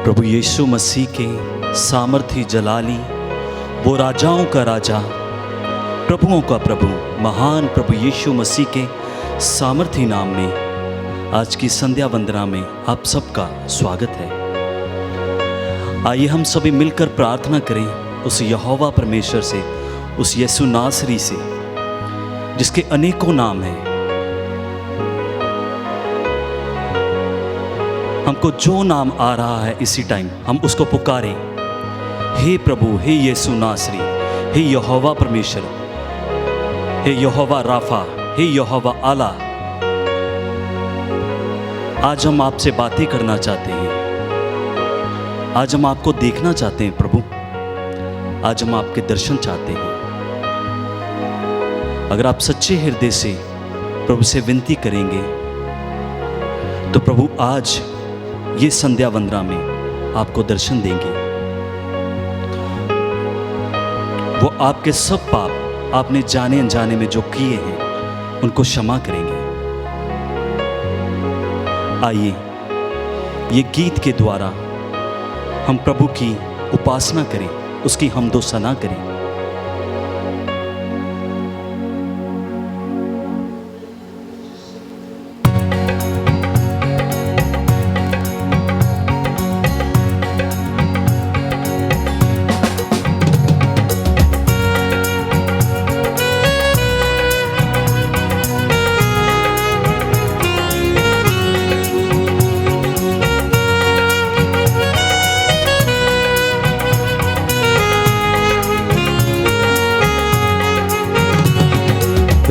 प्रभु यीशु मसीह के सामर्थी जलाली, वो राजाओं का राजा, प्रभुओं का प्रभु, महान प्रभु यीशु मसीह के सामर्थी नाम में आज की संध्या वंदना में आप सबका स्वागत है। आइए हम सभी मिलकर प्रार्थना करें उस यहोवा परमेश्वर से, उस यीशु नासरी से जिसके अनेकों नाम हैं। हमको जो नाम आ रहा है इसी टाइम हम उसको पुकारें। हे प्रभु, हे यीशु नासरी, हे यहोवा परमेश्वर, हे यहोवा राफा, हे यहोवा आला। आज हम आपसे बातें करना चाहते हैं, आज हम आपको देखना चाहते हैं प्रभु, आज हम आपके दर्शन चाहते हैं। अगर आप सच्चे हृदय से प्रभु से विनती करेंगे तो प्रभु आज ये संध्या वंदना में आपको दर्शन देंगे। वो आपके सब पाप आपने जाने अनजाने में जो किए हैं उनको क्षमा करेंगे। आइए ये गीत के द्वारा हम प्रभु की उपासना करें, उसकी हमदो सना करें।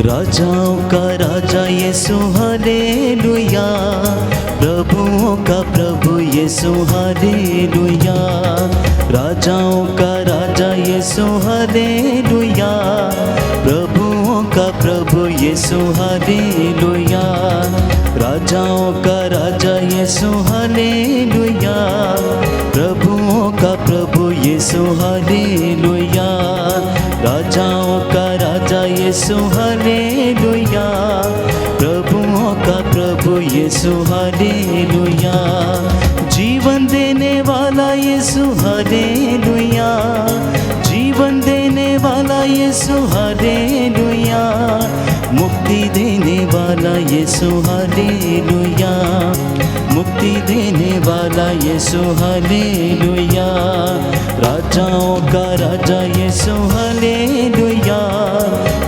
राजाओं का राजा यीशु हालेलुया, प्रभुओं का प्रभु यीशु हालेलुया। राजाओं का राजा यीशु हालेलुया, प्रभुओं का प्रभु यीशु हालेलुया। राजाओं का राजा यीशु हालेलुया, प्रभुओं का प्रभु यीशु हालेलुया। राजाओं का राजा यीशु हालेलुया, प्रभुओं का प्रभु यीशु हालेलुया। जीवन देने वाला यीशु हालेलुया, जीवन देने वाला यीशु हालेलुया। मुक्ति देने वाला यीशु हालेलुया, मुक्ति देने वाला यीशु हालेलुया। राजाओं का राजा यीशु हालेलुया,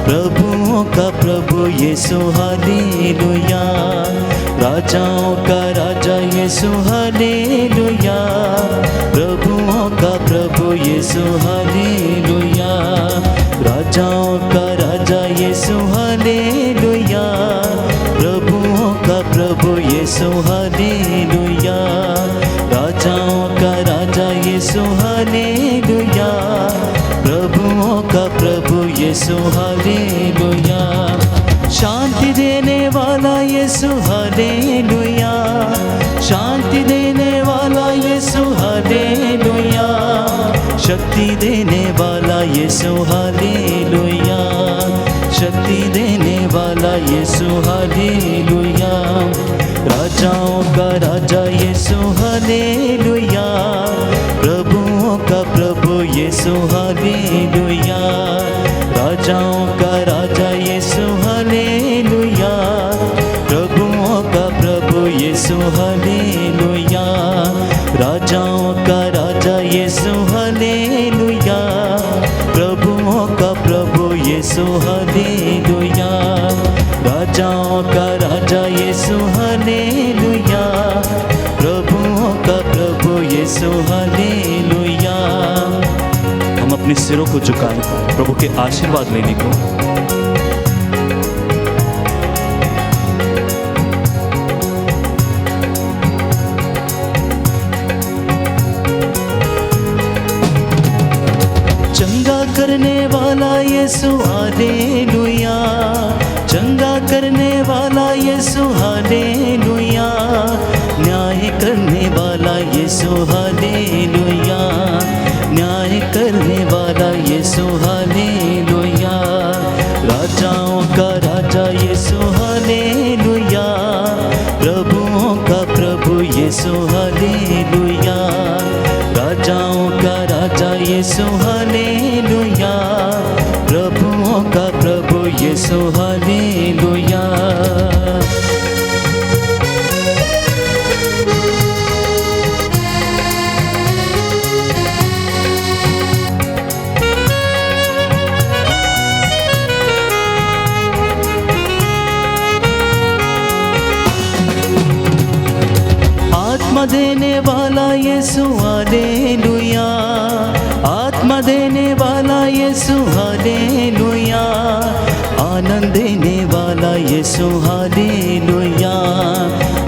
प्रभुओं का प्रभु यीशु हालेलुया। राजाओं का राजा यीशु हालेलुया, प्रभुओं का प्रभु यीशु हालेलुया। राजाओं का राजा यीशु हालेलुया, प्रभुओं का प्रभु यीशु हालेलुया। राजाओं का राजा यीशु हालेलुया, प्रभुओं का प्रभु यीशु हालेलुया। शांति देने वाला यीशु हालेलुया, शांति देने वाला यीशु हालेलुया। शक्ति देने वाला यीशु हालेलुया, शक्ति देने वाला यीशु हालेलुया। राजाओं का राजा यीशु हालेलुया, प्रभुओं का प्रभु यीशु हालेलुया। राजाओं का राजा यीशु हालेलुया, प्रभुओं का प्रभु यीशु हालेलुया। राजाओं का राजा यीशु हालेलुया, प्रभुओं का प्रभु यीशु हालेलुया। राजाओं का राजा यीशु हालेलुया, प्रभुओं का प्रभु यीशु हालेलुया। हम अपने सिरों को झुकाएं प्रभु के आशीर्वाद लेने को। चंगा करने वाला यीशु हालेलुया, चंगा करने वाला यीशु हालेलुया। न्याय करने वाला यीशु हालेलुया, न्याय करने वाला यीशु हालेलुया। राजाओं का राजा यीशु हालेलुया, प्रभुओं का प्रभु यीशु हालेलुया। यीशु हालेलुया, प्रभुओं का प्रभु यीशु हालेलुया। आत्मा देने वाला यीशु हालेलुया, आत्मा देने वाला यीशु हालेलुया, आनंद देने वाला यीशु हालेलुया,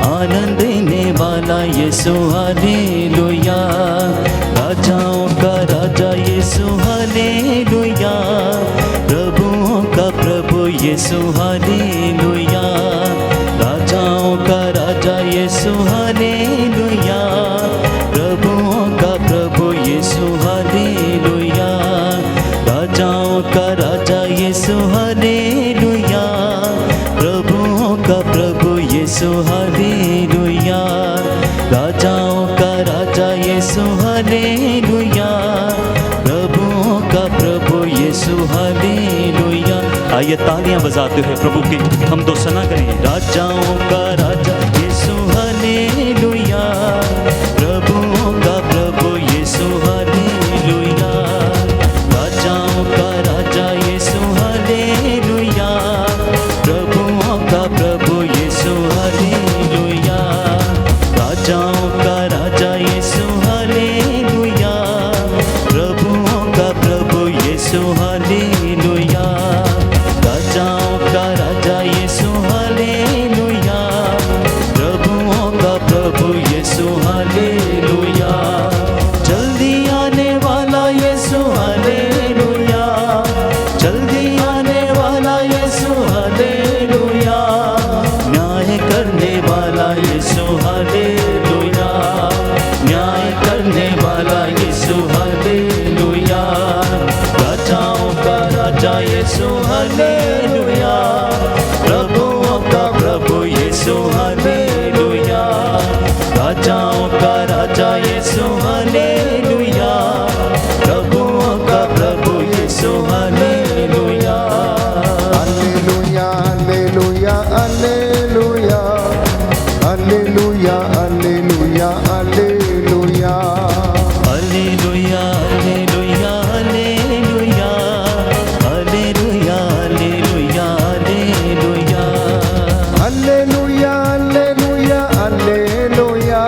आनंद देने वाला यीशु हालेलुया, राजाओं का राजा यीशु हालेलुया, प्रभुओं का प्रभु यीशु हालेलुया, राजाओं का राजा यीशु हालेलुया, प्रभुओं का प्रभु यीशु हालेलुया, राजाओं का राजा यीशु हालेलुया, प्रभुओं का प्रभु यीशु हालेलुया, राजाओं का राजा यीशु हालेलुया, प्रभुओं का प्रभु यीशु हालेलुया। आइए तालियां बजाते हुए प्रभु की हम दो सना करें। राजाओं का राजा यीशु हालेलुया, प्रभुओं का प्रभु यीशु हालेलुया, राजाओं का राजा यीशु हालेलुया, प्रभुओं का प्रभु यीशु हालेलुया, राजाओं का राजा यीशु हालेलुया, प्रभुओं का प्रभु यीशु हालेलुया, राजाओं का राजा यीशु हालेलुया, प्रभुओं का प्रभु यीशु हालेलुया, जल्दी आने वाला यीशु हालेलुया, जल्दी आने वाला यीशु हालेलुया, न्याय करने वाला यीशु हालेलुया, न्याय करने वाला यीशु हालेलुया, राजाओं का राजा यीशु हालेलुया, प्रभुओं का प्रभु यीशु हालेलुया, राजाओं का राजा यीशु हालेलुया, प्रभुओं का प्रभु यीशु hallelujah. Alleluia, alleluia, alleluia, alleluia, alleluia, alleluia. Alleluia, alleluia, alleluia, alleluia, alleluia, alleluia. Alleluia, alleluia, alleluia.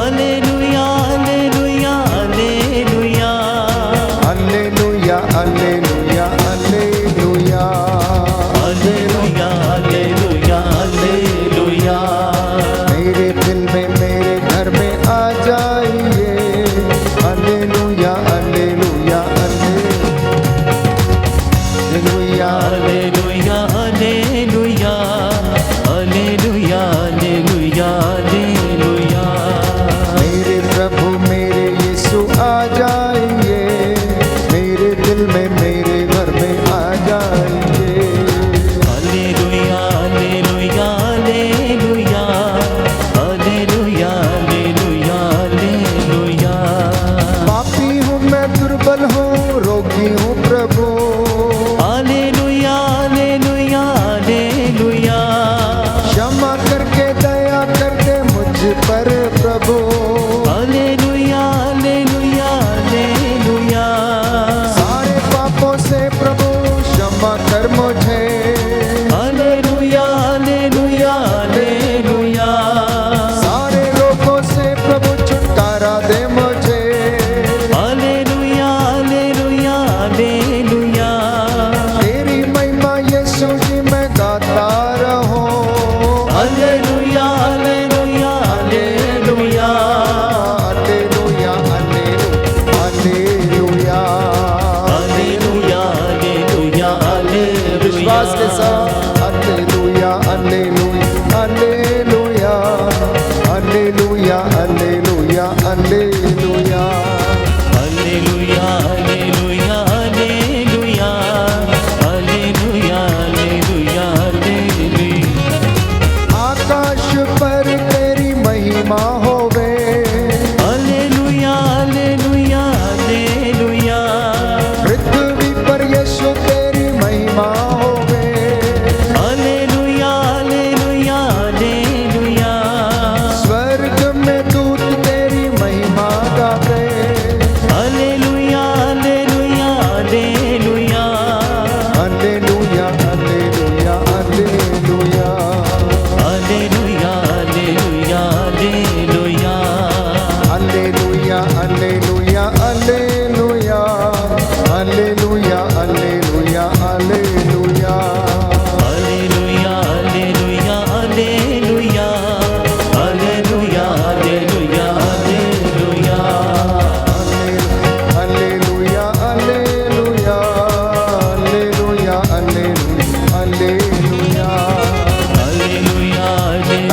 Alleluia, alleluia, alleluia. Alleluia, alleluia, alleluia. Alleluia, alleluia, alleluia. मेरे दिल में मेरे घर में आ जाइए। Alleluia, alleluia, alleluia. Alleluia, alleluia, alleluia, alleluia, alleluia. मेरे प्रभु मेरे यीशु आ जाइए, मेरे दिल में मेरे घर में आ जाइए। Alleluia, alleluia, alleluia, alleluia, alleluia, alleluia. पापी हूँ मैं, दुर्बल हूँ, रोगी हूँ प्रभु। Alleluia, alleluia, alleluia. क्षमा करके दया कर दे मुझ पर प्रभु। Alleluia, alleluia, alleluia. सारे पापों से प्रभु क्षमा कर मुझे। Alleluia, alleluia, alleluia. सारे रोगों से प्रभु छुटकारा दे मुझे। Alleluia, alleluia, alleluia. तेरी महिमा यीशु जी मैं गाता रहूं। Alleluia, alleluia, alleluia. Alleluia, alleluia, alleluia। Alleluia, alleluia, alleluia. विश्वास के साथ Alleluia, alleluia, alleluia, alleluia, alleluia, alleluia। Alleluia, alleluia, alleluia. Alleluia, alleluia, alleluia. आकाश पर तेरी महिमा होवे। Alleluia, alleluia, alleluia.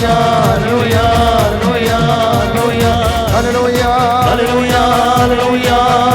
हालेलुया हालेलुया हालेलुया हालेलुया हालेलुया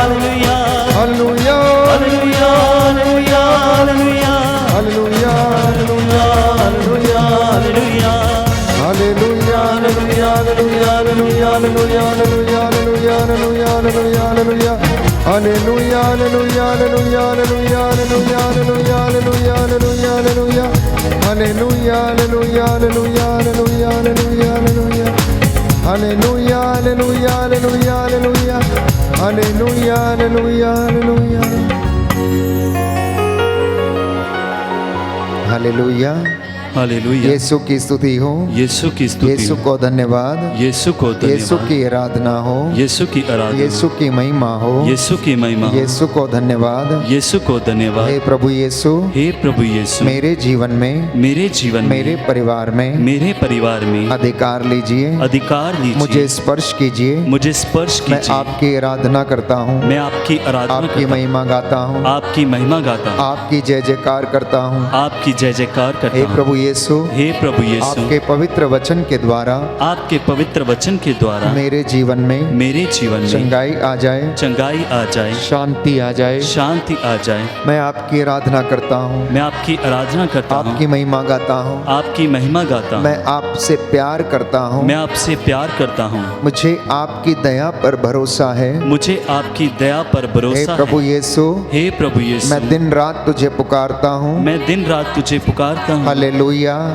हालेलुया हालेलुया हालेलुया हालेलुया। हालेलुया। यीशु की स्तुति हो, यीशु की स्तुति यीशु हो, को धन्यवाद, यीशु को यीशु धन्यवाद, की आराधना हो, यीशु की आराधना, यीशु की महिमा हो, यीशु की महिमा, यीशु को धन्यवाद। यीशु को हे धन्यवाद। प्रभु यीशु, हे प्रभु यीशु, मेरे जीवन में, मेरे जीवन मेरे में, परिवार में मेरे परिवार में अधिकार लीजिए, अधिकार लीजिए, मुझे स्पर्श कीजिए। मुझे स्पर्श मैं कीजिए। आपकी आराधना करता हूँ, मैं आपकी आराधना आपकी करता हूँ, महिमा गाता हूँ, आपकी महिमा गाता हूँ, आपकी जय जयकार करता हूँ। आपकी जय जयकार करता हे हूँ। प्रभु यीशु, हे प्रभु यीशु, आपके पवित्र वचन के द्वारा आपके पवित्र वचन के द्वारा मेरे जीवन में मेरे जीवन में चंगाई आ जाए, चंगाई आ जाए, शांति आ जाए। शांति आ जाए। मैं आपकी आराधना करता हूँ, मैं आपकी आराधना करता हूँ, आपकी महिमा गाता हूँ, आपकी महिमा गाता हूँ, मैं आपसे प्यार करता हूँ। मैं आपसे प्यार करता हूँ। मुझे आपकी दया पर भरोसा है। मुझे आपकी दया पर हे भरोसा प्रभु है। यीशु, हे प्रभु यीशु, मैं दिन रात तुझे पुकारता हूँ। मैं दिन रात तुझे पुकारता हूँ। हालेलुया।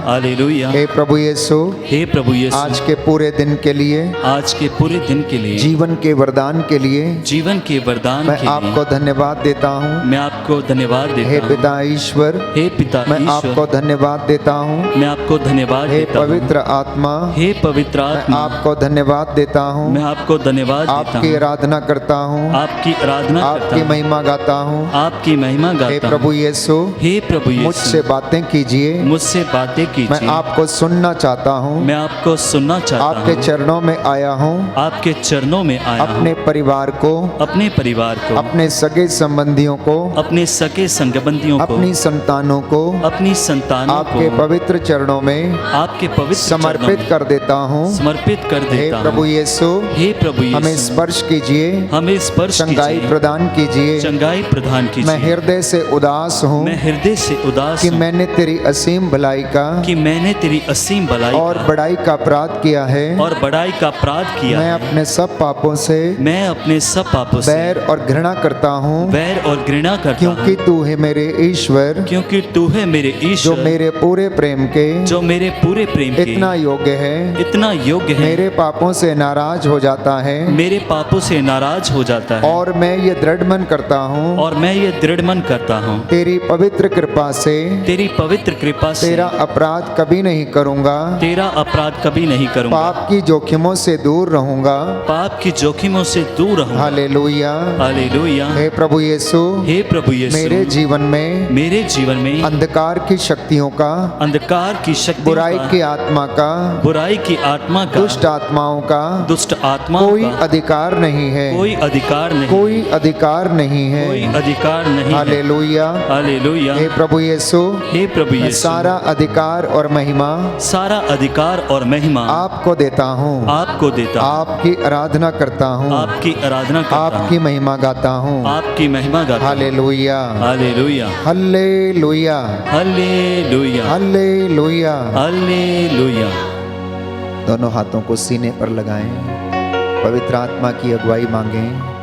हालेलुया। हे प्रभु यीशु, हे प्रभु यीशु, आज के पूरे दिन के लिए, आज के पूरे दिन के लिए, जीवन के वरदान के लिए जीवन के वरदान मैं के लिए आपको धन्यवाद देता हूँ। मैं आपको धन्यवाद हे देता हूँ। पिता ईश्वर, हे पिता मैं ईश्वर, आपको धन्यवाद देता हूँ। मैं आपको धन्यवाद हे देता हूँ। पवित्र आत्मा, हे पवित्र मैं आत्मा, आपको धन्यवाद देता हूँ। मैं आपको धन्यवाद देता आपकी हूँ। आराधना करता हूँ, आपकी आराधना करता आपकी हूँ। महिमा गाता हूँ। आपकी महिमा हे गाता प्रभु हूँ। यीशु, हे प्रभु मुझसे यीशु, बातें कीजिए। मुझसे बातें मैं कीजिए। आपको सुनना चाहता हूँ। मैं आपको सुनना चाहता आपके हूँ। चरणों में आया हूँ। आपके चरणों में आया हूँ। अपने परिवार को, अपने परिवार को, अपने सगे संबंधियों को, अपने सगे संबंधियों को, अपनी संतानों को अपनी संतानों आपके को पवित्र चरणों में आपके पवित्र समर्पित चरणों कर देता हूँ। में समर्पित कर हे देता प्रभु हूँ। यीशु, हे प्रभु हमें यीशु, स्पर्श कीजिए, हमें स्पर्श चंगाई कीजिए, प्रदान कीजिए। चंगाई प्रदान मैं कीजिए। हृदय से उदास हूँ मैं हृदय से उदास कि हूँ मैंने तेरी असीम भलाई का कि मैंने तेरी असीम भलाई और का बड़ाई का अपराध किया है। और बड़ाई का अपराध किया मैं है। अपने सब पापों से मैं अपने सब पापों से बैर और घृणा करता हूँ, वैर और घृणा करता क्योंकि हूँ, तू है मेरे ईश्वर, क्योंकि तू है मेरे जो ईश्वर, मेरे पूरे प्रेम के जो मेरे पूरे प्रेम के इतना योग्य है। इतना योग्य है। मेरे पापों से नाराज हो जाता है मेरे पापों से नाराज हो जाता है। और मैं ये दृढ़ मन करता हूँ, और मैं ये दृढ़ मन करता हूँ तेरी पवित्र कृपा से तेरी पवित्र कृपा से तेरा अपराध कभी नहीं करूँगा, तेरा अपराध कभी नहीं करूँगा, पाप की जोखिमों से दूर रहूँगा। पाप की जोखिमों से दूर रहूँगा। हालेलुया। हालेलुया। हे प्रभु यीशु, हे प्रभु यीशु, मेरे जीवन में मेरे जीवन में अंधकार की शक्तियों का, अंधकार की शक्ति, बुराई की आत्मा का, बुराई की आत्मा का, दुष्ट आत्माओं का दुष्ट आत्मा कोई का अधिकार नहीं है, कोई अधिकार नहीं, कोई अधिकार नहीं है। कोई अधिकार नहीं है। हालेलुया। हालेलुया। हे प्रभु यीशु, हे प्रभु मैं यीशु, सारा अधिकार और महिमा सारा अधिकार और महिमा आपको देता हूँ, आपको देता हूँ। आपकी आराधना करता हूँ, आपकी आराधना करता हूँ। आपकी महिमा गाता हूँ। आपकी महिमा गाता हूँ। Hallelujah. Hallelujah. Hallelujah. Hallelujah. Hallelujah. Hallelujah. दोनों हाथों को सीने पर लगाएं, पवित्र आत्मा की अगुवाई मांगें।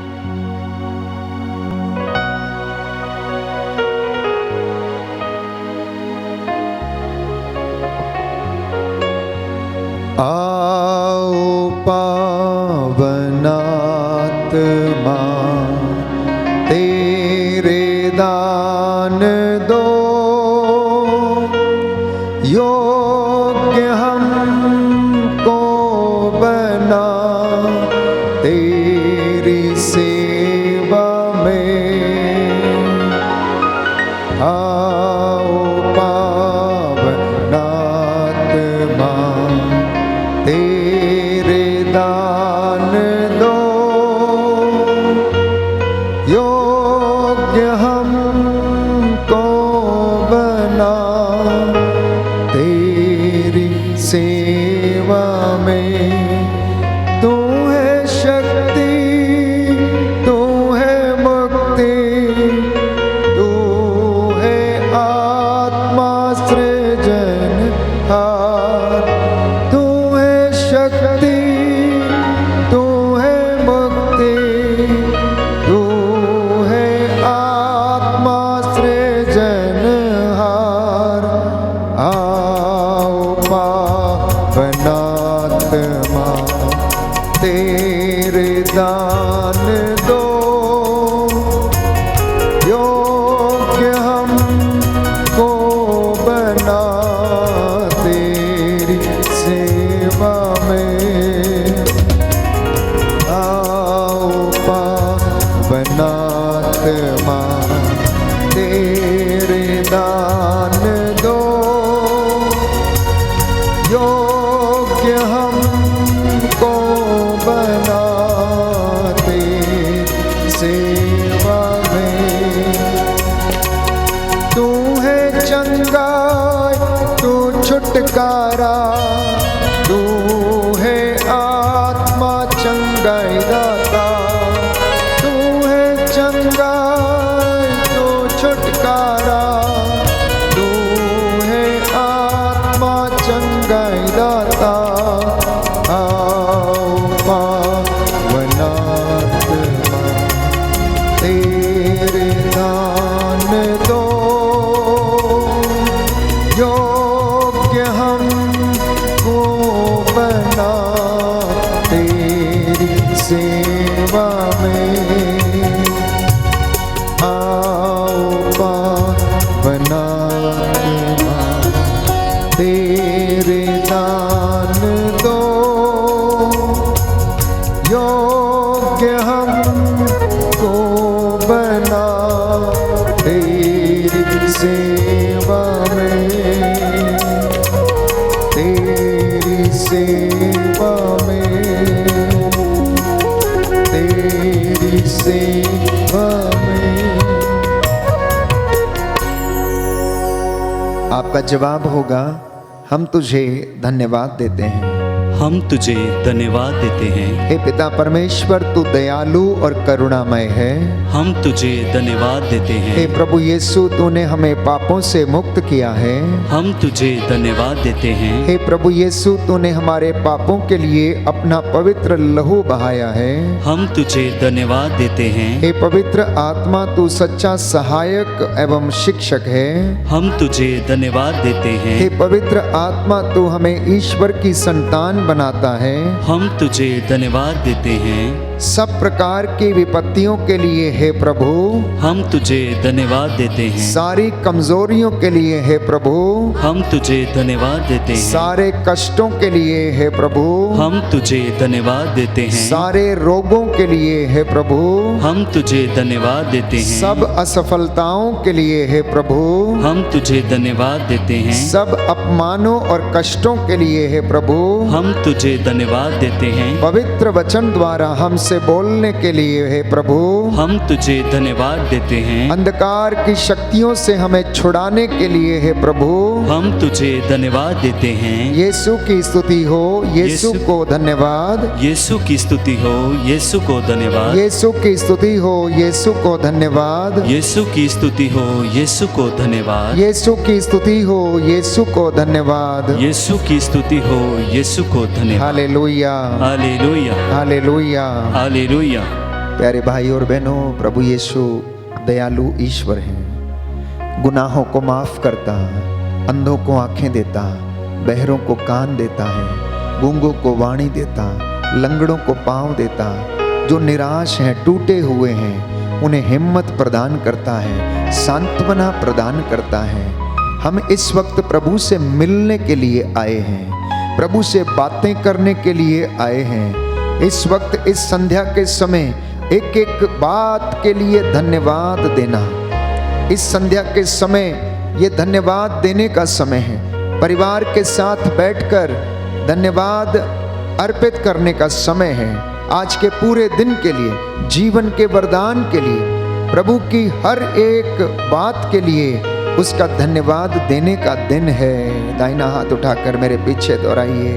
आओ पावन आत्मा, तेरे दान दो, योग्य हमको बना तेरी सेवा में। आओ पावन आत्मा, तेरे दान दो, सेवा में। तू है शक्ति, तू है मुक्ति, तू है आत्मा सृजनहार। तू है शक्ति, तू है मुक्ति, तू है आत्मा सृजनहार। आओ पावनात्मा तेरे दान दो, योग्य हमको बना तेरी सेवा में। आओ पावनात्मा तेरे दान दो, योग्य हमको बना तेरी सेवा में। तू है चंगाई, तू छुटकारा, तू है आत्मा चंगाई दाता। तू है चंगाई, तू छुटकारा, तू है आत्मा चंगाई दाता। आओ पावनात्मा तेरे दान दो, योग्य हमको बना तेरी सेवा में। आओ पावनात्मा तेरे दान दो, योग्य हमको बना तेरी सेवा में। तेरी सेवा में, तेरी सेवा में। आपका जवाब होगा, हम तुझे धन्यवाद देते हैं। हम तुझे धन्यवाद देते हैं। हे पिता परमेश्वर, तू दयालु और करुणामय है। हम तुझे धन्यवाद देते हे हैं। प्रभु यीशु, तूने हमें पापों से मुक्त किया है। हम तुझे धन्यवाद देते हैं। हे प्रभु यीशु, तूने हमारे पापों के लिए अपना पवित्र लहू बहाया है। हम तुझे धन्यवाद देते हैं। हे पवित्र आत्मा, तू सच्चा सहायक एवं शिक्षक है। हम तुझे धन्यवाद देते हे हैं। पवित्र आत्मा, तू हमें ईश्वर की संतान बनाता है। हम तुझे धन्यवाद देते हैं। सब प्रकार की विपत्तियों के लिए हे प्रभु, हम तुझे धन्यवाद देते हैं। सारी कमजोरियों के लिए हे प्रभु, हम तुझे धन्यवाद देते हैं। सारे कष्टों के लिए हे प्रभु, हम तुझे धन्यवाद देते हैं। सारे रोगों के लिए हे प्रभु, हम तुझे धन्यवाद देते हैं। सब असफलताओं के लिए हे प्रभु, हम तुझे धन्यवाद देते हैं। सब अपमानों और कष्टों के लिए हे प्रभु, हम तुझे धन्यवाद देते हैं। पवित्र वचन द्वारा हमसे बोलने के लिए हे प्रभु, हम तुझे धन्यवाद देते हैं। अंधकार की शक्तियों से हमें छुड़ाने के लिए हे प्रभु, हम तुझे धन्यवाद देते हैं। यीशु की स्तुति हो, यीशु को धन्यवाद। यीशु की स्तुति हो, यीशु को धन्यवाद। यीशु की स्तुति हो, यीशु को धन्यवाद। यीशु की स्तुति हो, यीशु को धन्यवाद। यीशु की स्तुति हो, यीशु को धन्यवाद। यीशु की स्तुति हो, यीशु को धन्यवाद। हालेलुया, हालेलुया, हालेलुया। हालेलुया। प्यारे भाई और बहनों, प्रभु यीशु दयालु ईश्वर हैं। गुनाहों को माफ करता, अंधों को आंखें देता, बहरों को कान देता है, गूंगों को वाणी देता, लंगड़ों को पांव देता, जो निराश हैं, टूटे हुए हैं, उन्हें हिम्मत प्रदान करता है, सांत्वना प्रदान करता है। हम इस वक्त प्रभु से मिलने के लिए आए हैं, प्रभु से बातें करने के लिए आए हैं। इस वक्त इस संध्या के समय एक एक बात के लिए धन्यवाद देना, इस संध्या के समय ये धन्यवाद देने का समय है। परिवार के साथ बैठकर धन्यवाद अर्पित करने का समय है। आज के पूरे दिन के लिए, जीवन के वरदान के लिए, प्रभु की हर एक बात के लिए उसका धन्यवाद देने का दिन है। दाहिना हाथ उठाकर मेरे पीछे दोहराइए,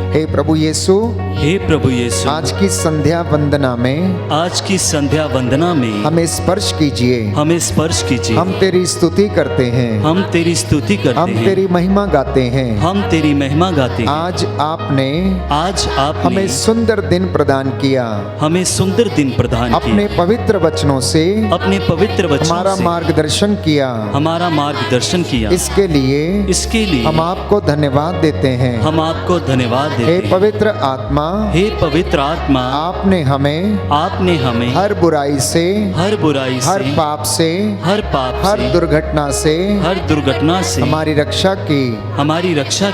हे प्रभु यीशु, हे प्रभु यीशु, आज की संध्या वंदना में आज की संध्या वंदना में हमें स्पर्श कीजिए। हमें स्पर्श कीजिए। हम तेरी स्तुति करते हैं, हम तेरी स्तुति करते हम हैं, तेरी महिमा गाते हैं। हम तेरी महिमा गाते हैं। आज आपने आपने हमें सुंदर दिन प्रदान किया। हमें सुंदर दिन प्रदान अपने किए। पवित्र वचनों से अपने पवित्र वचनों हमारा से मार्गदर्शन किया। हमारा मार्गदर्शन किया। इसके लिए हम आपको धन्यवाद देते हैं। आपको धन्यवाद देते हे हैं। पवित्र आत्मा, हे पवित्र आत्मा, आपने हमें हर बुराई से हर पाप से हर हर दुर्घटना से हमारी रक्षा की।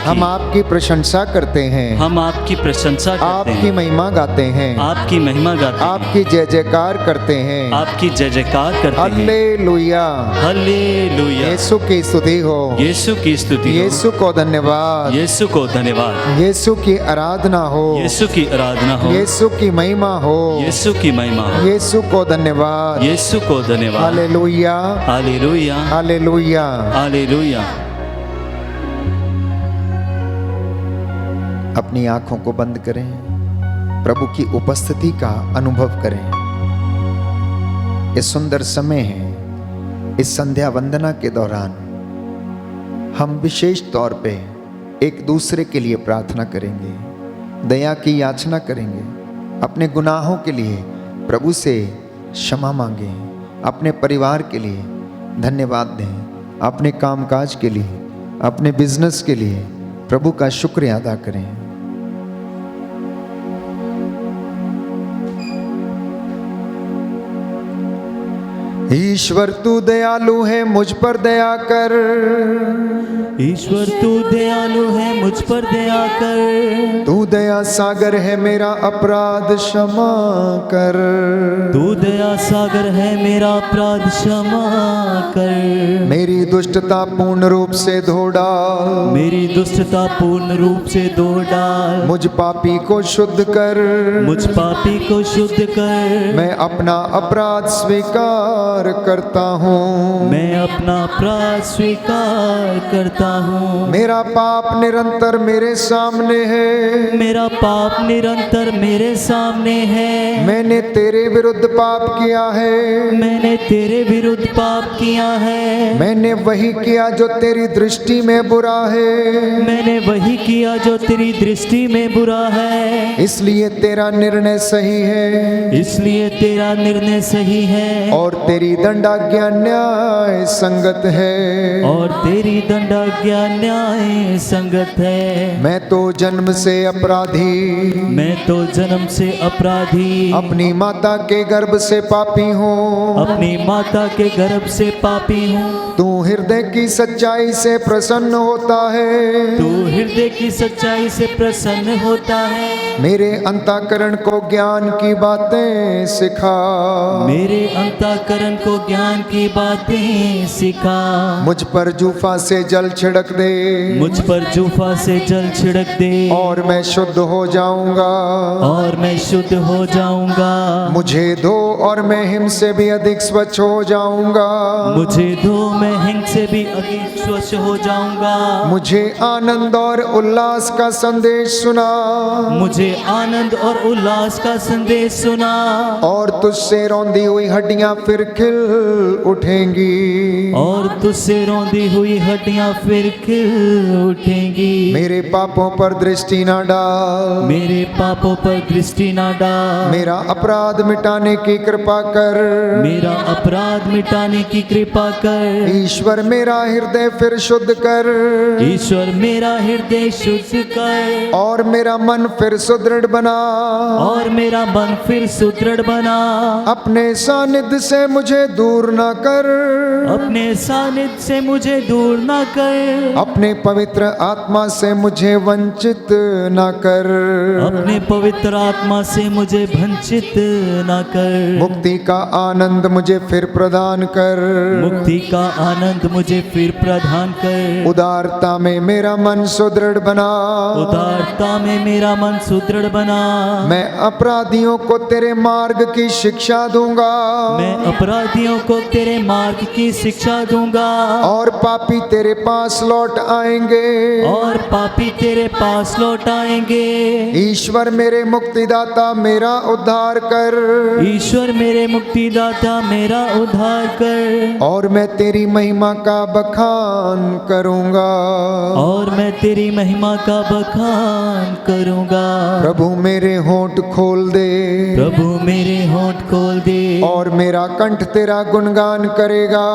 हम आपकी प्रशंसा करते हैं। हम आपकी प्रशंसा करते आपकी हैं। महिमा गाते हैं। आपकी महिमा गाते हैं। आपकी जय जयकार करते हैं। आपकी जय जयकार करते हैं। हालेलुया, हालेलुया। यीशु की स्तुति हो। यीशु की स्तुति हो। यीशु को धन्यवाद। यीशु को धन्यवाद। यीशु की आराधना हो। यीशु की आराधना हो। यीशु की महिमा हो। यीशु की महिमा हो। यीशु को धन्यवाद। यीशु को धन्यवाद। हालेलुया, हालेलुया, हालेलुया। हालेलुया। अपनी आंखों को बंद करें, प्रभु की उपस्थिति का अनुभव करें। ये सुंदर समय है। इस संध्या वंदना के दौरान हम विशेष तौर पे एक दूसरे के लिए प्रार्थना करेंगे, दया की याचना करेंगे, अपने गुनाहों के लिए प्रभु से क्षमा मांगें, अपने परिवार के लिए धन्यवाद दें, अपने कामकाज के लिए, अपने बिजनेस के लिए प्रभु का शुक्रिया अदा करें। ईश्वर तू दयालु है, मुझ पर दया कर। ईश्वर तू दयालु है, मुझ पर दया कर। तू दया सागर है, मेरा अपराध क्षमा कर। तू दया सागर है, मेरा अपराध क्षमा कर। मेरी दुष्टता पूर्ण रूप से धो डाल। मेरी दुष्टता पूर्ण रूप से धो डाल। मुझ पापी को शुद्ध कर। मुझ पापी को शुद्ध कर। मैं अपना अपराध स्वीकार करता हूँ। मैं अपना अपराध स्वीकार करता हूँ। मेरा पाप निरंतर मेरे सामने है। मेरा पाप निरंतर मेरे सामने है। मैंने तेरे विरुद्ध पाप किया है। मैंने तेरे विरुद्ध पाप किया है। मैंने वही किया जो तेरी दृष्टि में बुरा है। मैंने वही किया जो तेरी दृष्टि में बुरा है। इसलिए तेरा निर्णय सही है। इसलिए तेरा निर्णय सही है। और तेरी दंडाज्ञा न्याय संगत है। और तेरी दंडाज्ञा न्याय संगत है। मैं तो जन्म से अपराधी। मैं तो जन्म से अपराधी। अपनी माता के गर्भ से पापी हूँ। अपनी माता के गर्भ से पापी हूँ। तू हृदय की सच्चाई से प्रसन्न होता है। तू हृदय की सच्चाई से प्रसन्न होता है। मेरे अंतःकरण को ज्ञान की बातें सिखा। मेरे अंतःकरण को ज्ञान की बातें सिखा। मुझ पर जूफा से जल छिड़क दे। मुझ पर जूफा से जल छिड़क दे। और मैं शुद्ध हो जाऊंगा। और मैं शुद्ध हो जाऊंगा। मुझे धो और मैं हिम से भी अधिक स्वच्छ हो जाऊंगा। मुझे धो, मैं हिंग से भी अधिक स्वच्छ हो जाऊंगा। मुझे आनंद और उल्लास का संदेश सुना। मुझे आनंद और उल्लास का संदेश सुना। और तुझसे रौंदी हुई हड्डियां फिर खिल उठेंगी। और तुझसे रौंदी हुई हड्डियां फिर खिल उठेंगी। मेरे पापों पर दृष्टि ना डाल। मेरे पापों पर दृष्टि ना डाल। मेरा अपराध मिटाने की कृपा कर। मेरा अपराध मिटाने की कृपा कर। ईश्वर मेरा हृदय फिर शुद्ध कर। ईश्वर मेरा हृदय शुद्ध कर। और मेरा मन फिर सुदृढ़ बना। और मेरा मन फिर सुदृढ़ बना। अपने सानिध्य से मुझे दूर न कर। अपने सानिध्य से मुझे दूर न कर। अपने पवित्र आत्मा से मुझे वंचित न कर। अपने पवित्र आत्मा से मुझे वंचित न कर। मुक्ति का आनंद मुझे फिर प्रदान कर। मुक्ति का आनंद आनंद मुझे फिर प्रदान कर। उदारता में मेरा मन सुदृढ़ बना। उदारता में मेरा मन सुदृढ़ बना। मैं अपराधियों को तेरे मार्ग की शिक्षा दूंगा। मैं अपराधियों को तेरे मार्ग की शिक्षा दूंगा। और पापी तेरे पास लौट आएंगे। और पापी तेरे पास लौट आएंगे। ईश्वर मेरे मुक्तिदाता मेरा उद्धार कर। ईश्वर मेरे मुक्तिदाता मेरा उद्धार कर। और मैं तेरी महिमा का बखान करूंगा। और मैं तेरी महिमा का बखान करूंगा। प्रभु मेरे होंठ खोल दे। प्रभु मेरे होंठ खोल दे। और मेरा कंठ तेरा गुणगान करेगा।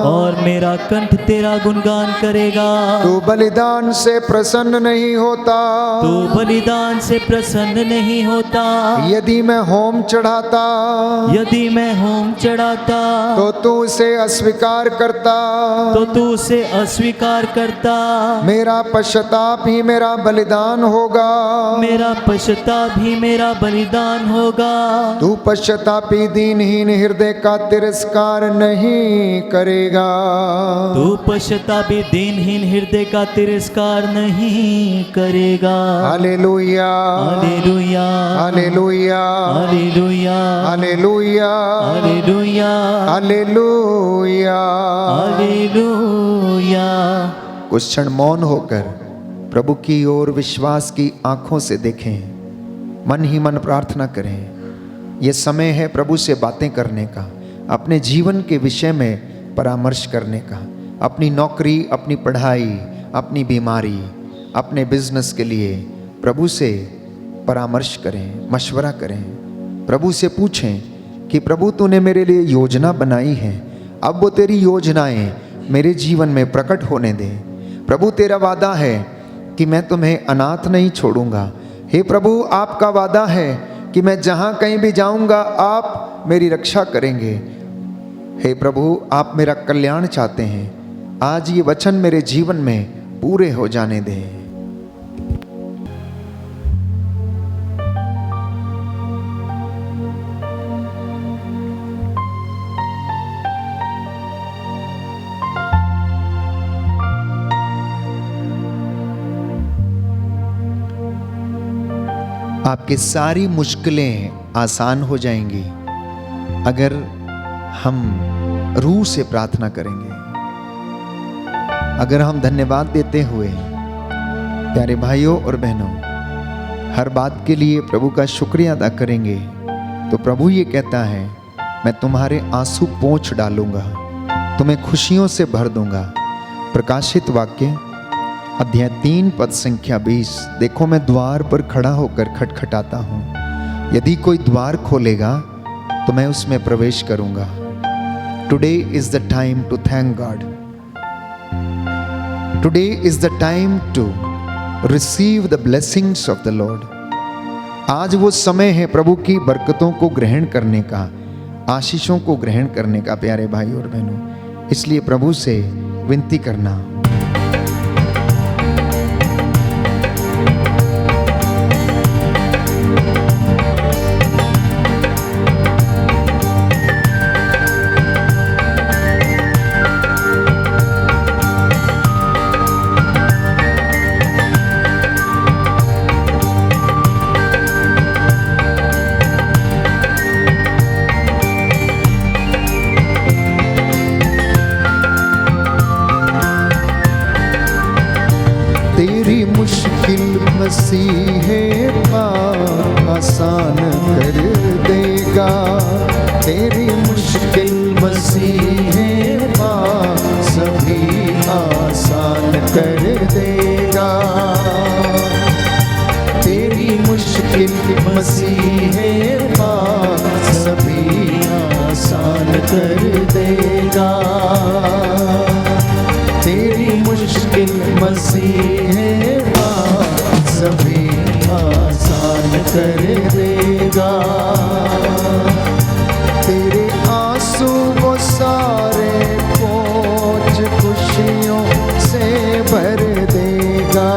और मेरा कंठ तेरा गुणगान करेगा। तू बलिदान से प्रसन्न नहीं होता। तू बलिदान से प्रसन्न नहीं होता। यदि मैं होम चढ़ाता। यदि मैं होम चढ़ाता। तो तू उसे अस्वीकार करता। तो तू उसे अस्वीकार करता। मेरा पश्चाताप ही मेरा बलिदान होगा। मेरा पश्चाताप ही मेरा बलिदान होगा। तू पश्चातापी दीनहीन हृदय का तिरस्कार नहीं करेगा। तू पश्चातापी दीनहीन हृदय का तिरस्कार नहीं करेगा। हालेलुया हालेलुया हालेलुया हालेलुया हालेलुया हालेलुया हालेलुया। हालेलुया। कुछ क्षण मौन होकर प्रभु की ओर विश्वास की आंखों से देखें। मन ही मन प्रार्थना करें। यह समय है प्रभु से बातें करने का, अपने जीवन के विषय में परामर्श करने का, अपनी नौकरी, अपनी पढ़ाई, अपनी बीमारी, अपने बिजनेस के लिए प्रभु से परामर्श करें, मशवरा करें। प्रभु से पूछें कि प्रभु तूने मेरे लिए योजना बनाई है, अब वो तेरी योजनाएं मेरे जीवन में प्रकट होने दे। प्रभु तेरा वादा है कि मैं तुम्हें अनाथ नहीं छोड़ूंगा। हे प्रभु आपका वादा है कि मैं जहाँ कहीं भी जाऊंगा आप मेरी रक्षा करेंगे। हे प्रभु आप मेरा कल्याण चाहते हैं, आज ये वचन मेरे जीवन में पूरे हो जाने दें। आपकी सारी मुश्किलें आसान हो जाएंगी अगर हम रूह से प्रार्थना करेंगे। अगर हम धन्यवाद देते हुए प्यारे भाइयों और बहनों हर बात के लिए प्रभु का शुक्रिया अदा करेंगे तो प्रभु ये कहता है मैं तुम्हारे आंसू पोंछ डालूंगा, तुम्हें खुशियों से भर दूंगा। प्रकाशित वाक्य अध्याय 3 पद संख्या 20। देखो मैं द्वार पर खड़ा होकर खटखटाता हूँ, यदि कोई द्वार खोलेगा तो मैं उसमें प्रवेश करूंगा। Today is the time to thank God. Today is the time to receive the blessings of the Lord. आज वो समय है प्रभु की बरकतों को ग्रहण करने का, आशीषों को ग्रहण करने का प्यारे भाई और बहनों। इसलिए प्रभु से विनती करना। तेरी मुश्किल मसीहे पार आसान कर देगा। तेरी मुश्किल मसीहे पार सभी आसान कर देगा। तेरी मुश्किल मसीहे पार सभी आसान कर देगा। तेरी मुश्किल मसीहे सभी आसान कर देगा। तेरे आंसू वो सारे पोंछ खुशियों से भर देगा।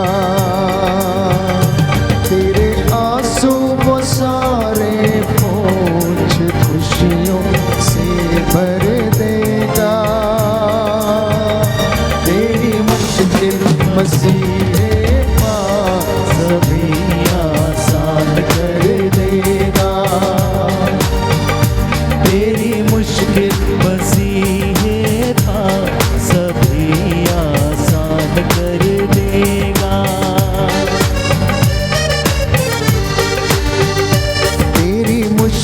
तेरे आंसू वो सारे पोंछ खुशियों से भर देगा।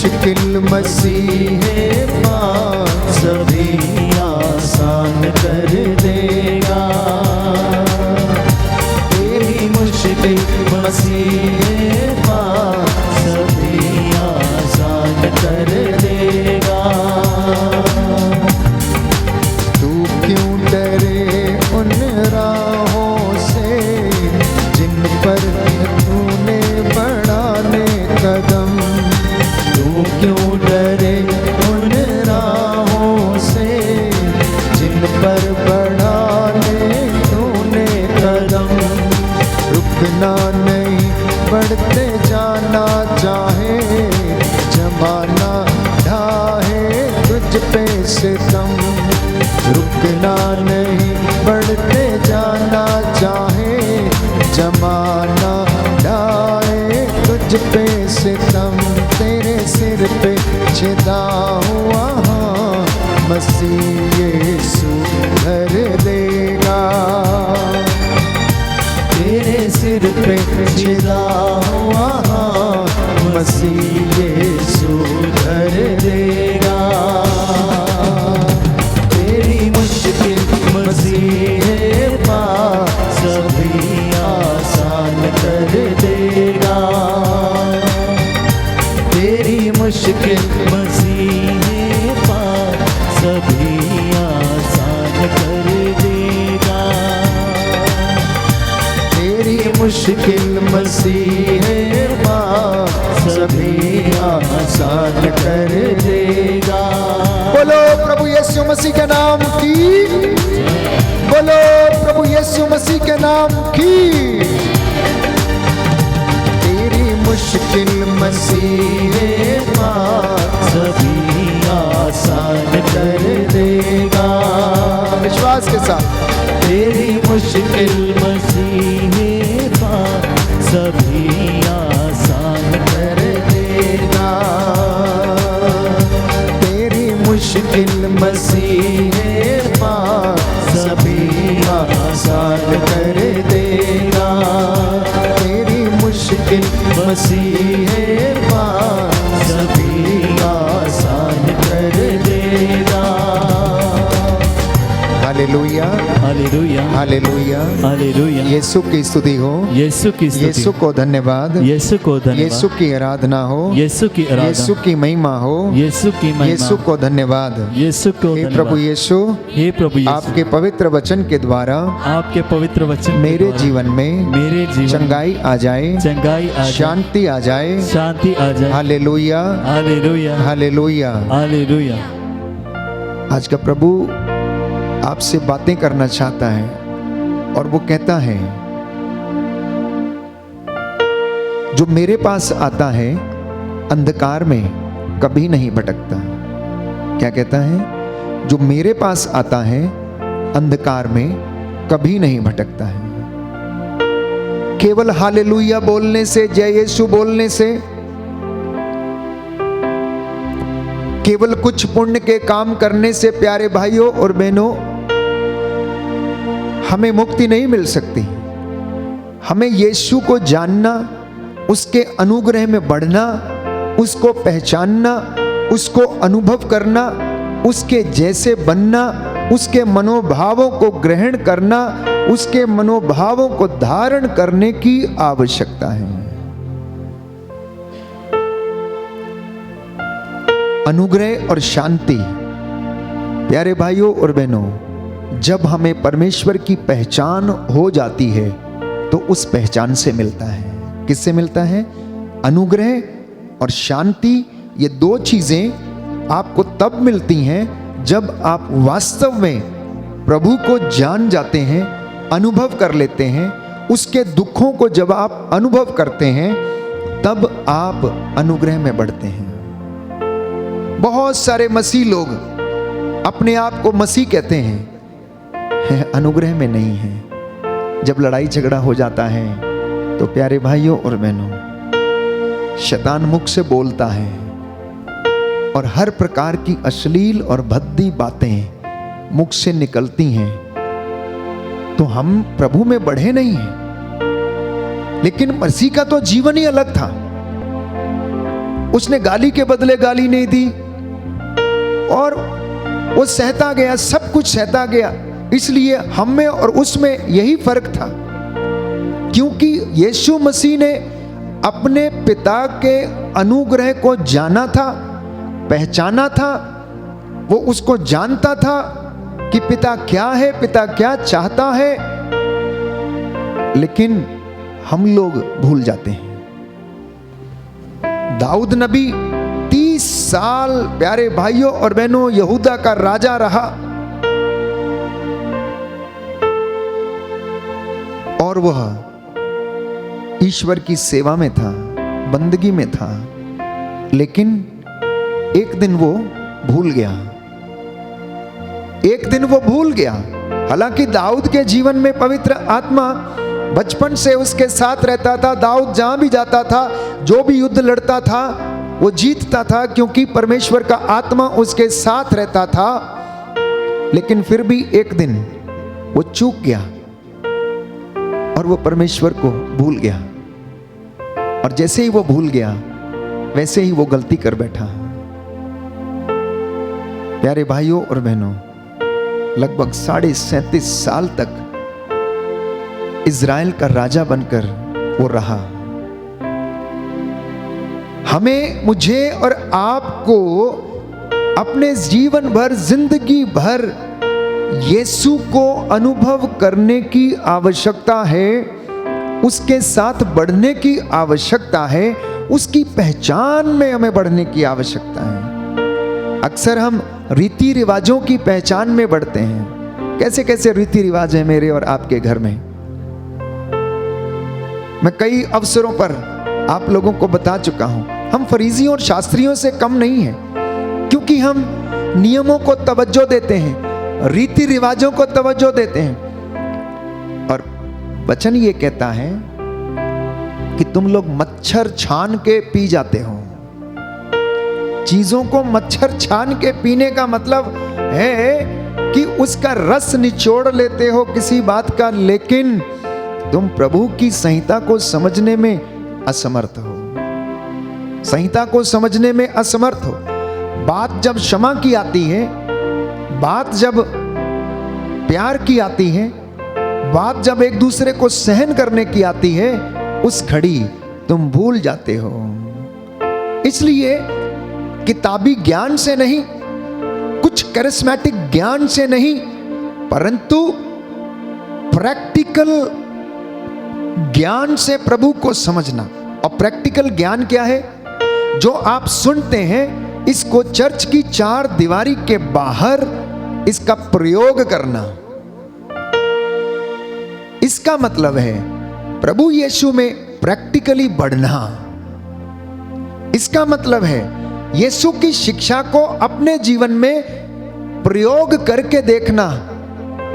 मुश्किल मसीह पार सभी आसान कर देगा। तेरी मुश्किल मसीह पार सभी आसान कर देगा। तू क्यों डरे उन राहों से जिन पर तूने बढ़ाने कदम। तू क्यों डरे उन राहों से जिन पर बढ़ाने तूने कदम। रुकना नहीं बढ़ते जाना चाहे जमाना ढाहे तुझ पे सितम। रुकना नहीं बढ़ते जाना चाहे जमाना ढाहे तुझ पे सितम। तेरे सिर पे छिदा हुआ मसीह यीशु भर देगा। तेरे सिर पे छिदा हुआ मसीह यीशु धर देगा। तेरी मुश्किल मसीह पार सभी आसान कर देगा। तेरी मुश्किल मसीह पार सभी आसान कर देगा। तेरी मुश्किल मसीह पार सभी आसान कर देगा। बोलो प्रभु यीशु मसीह के नाम की। बोलो प्रभु यीशु मसीह के नाम की। तेरी मुश्किल मसीह पार सभी आसान कर देगा। विश्वास के साथ तेरी मुश्किल मसीह पार सभी आसान कर देगा। तेरी मुश्किल मसीह पार सभी आसान कर देगा। तेरी मुश्किल मसीह पार सभी आसान कर देगा। हालेलुया हालेलुया हालेलुया। हालेलुया। यीशु की स्तुति हो। यीशु की स्तुति। यीशु को धन्यवाद। यीशु को धन्यवाद। यीशु की आराधना हो। यीशु की आराधना। यीशु की महिमा हो। यीशु की महिमा। यीशु को धन्यवाद। यीशु को हे धन्यवाद। प्रभु यीशु, हे प्रभु यीशु, आपके पवित्र वचन के द्वारा आपके पवित्र वचन के मेरे द्वारा जीवन में मेरे जीवन चंगाई आ जाए, चंगाई आ जाए, शांति आ जाए। शांति आ जाए। हालेलुया हालेलुया हालेलुया। हालेलुया। आज का प्रभु आपसे बातें करना चाहता है और वो कहता है, जो मेरे पास आता है अंधकार में कभी नहीं भटकता। क्या कहता है? जो मेरे पास आता है अंधकार में कभी नहीं भटकता है। केवल हालेलुया बोलने से, जय यीशु बोलने से, केवल कुछ पुण्य के काम करने से प्यारे भाइयों और बहनों हमें मुक्ति नहीं मिल सकती। हमें यीशु को जानना, उसके अनुग्रह में बढ़ना, उसको पहचानना, उसको अनुभव करना, उसके जैसे बनना, उसके मनोभावों को ग्रहण करना, उसके मनोभावों को धारण करने की आवश्यकता है। अनुग्रह और शांति, प्यारे भाइयों और बहनों, जब हमें परमेश्वर की पहचान हो जाती है तो उस पहचान से मिलता है। किससे मिलता है? अनुग्रह और शांति। ये दो चीजें आपको तब मिलती हैं जब आप वास्तव में प्रभु को जान जाते हैं, अनुभव कर लेते हैं। उसके दुखों को जब आप अनुभव करते हैं तब आप अनुग्रह में बढ़ते हैं। बहुत सारे मसीह लोग अपने आप को मसीह कहते हैं, अनुग्रह में नहीं है। जब लड़ाई झगड़ा हो जाता है तो प्यारे भाइयों और बहनों, शैतान मुख से बोलता है और हर प्रकार की अश्लील और भद्दी बातें मुख से निकलती हैं, तो हम प्रभु में बढ़े नहीं हैं। लेकिन मसीह का तो जीवन ही अलग था। उसने गाली के बदले गाली नहीं दी और वो सहता गया, सब कुछ सहता गया। इसलिए हम में और उसमें यही फर्क था, क्योंकि यीशु मसीह ने अपने पिता के अनुग्रह को जाना था, पहचाना था। वो उसको जानता था कि पिता क्या है, पिता क्या चाहता है। लेकिन हम लोग भूल जाते हैं। दाऊद नबी 30 साल प्यारे भाइयों और बहनों यहूदा का राजा रहा और वह ईश्वर की सेवा में था, बंदगी में था। लेकिन एक दिन वो भूल गया, एक दिन वो भूल गया। हालांकि दाऊद के जीवन में पवित्र आत्मा बचपन से उसके साथ रहता था। दाऊद जहां भी जाता था, जो भी युद्ध लड़ता था, वो जीतता था, क्योंकि परमेश्वर का आत्मा उसके साथ रहता था। लेकिन फिर भी एक दिन वो चूक गया और वो परमेश्वर को भूल गया। और जैसे ही वो भूल गया, वैसे ही वो गलती कर बैठा। प्यारे भाइयों और बहनों, लगभग 37.5 साल तक इज़राइल का राजा बनकर वो रहा। हमें, मुझे और आपको अपने जीवन भर, जिंदगी भर यीशु को अनुभव करने की आवश्यकता है, उसके साथ बढ़ने की आवश्यकता है, उसकी पहचान में हमें बढ़ने की आवश्यकता है। अक्सर हम रीति रिवाजों की पहचान में बढ़ते हैं। कैसे कैसे रीति रिवाज हैं मेरे और आपके घर में। मैं कई अवसरों पर आप लोगों को बता चुका हूं, हम फरीसियों और शास्त्रियों से कम नहीं हैं, क्योंकि हम नियमों को तवज्जो देते हैं, रीति रिवाजों को तवज्जो देते हैं। और वचन ये कहता है कि तुम लोग मच्छर छान के पी जाते हो। चीजों को मच्छर छान के पीने का मतलब है कि उसका रस निचोड़ लेते हो किसी बात का, लेकिन तुम प्रभु की संहिता को समझने में असमर्थ हो, संहिता को समझने में असमर्थ हो। बात जब क्षमा की आती है, बात जब प्यार की आती है, बात जब एक दूसरे को सहन करने की आती है, उस घड़ी तुम भूल जाते हो। इसलिए किताबी ज्ञान से नहीं, कुछ करिश्मेटिक ज्ञान से नहीं, परंतु प्रैक्टिकल ज्ञान से प्रभु को समझना। और प्रैक्टिकल ज्ञान क्या है? जो आप सुनते हैं, इसको चर्च की 4 दीवारी के बाहर इसका प्रयोग करना। इसका मतलब है प्रभु यीशु में प्रैक्टिकली बढ़ना। इसका मतलब है यीशु की शिक्षा को अपने जीवन में प्रयोग करके देखना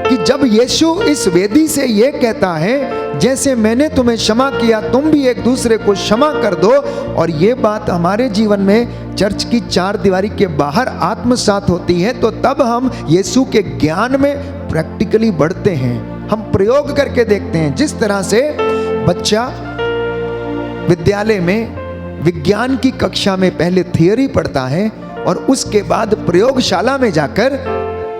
कि जब यीशु इस वेदी से यह कहता है, जैसे मैंने तुम्हें क्षमा किया तुम भी एक दूसरे को क्षमा कर दो, और ये बात हमारे जीवन में चर्च की 4 दीवारी के बाहर आत्मसात होती है, तो तब हम यीशु के ज्ञान में प्रैक्टिकली बढ़ते हैं। हम प्रयोग करके देखते हैं। जिस तरह से बच्चा विद्यालय में विज्ञान की कक्षा में पहले थियरी पढ़ता है और उसके बाद प्रयोगशाला में जाकर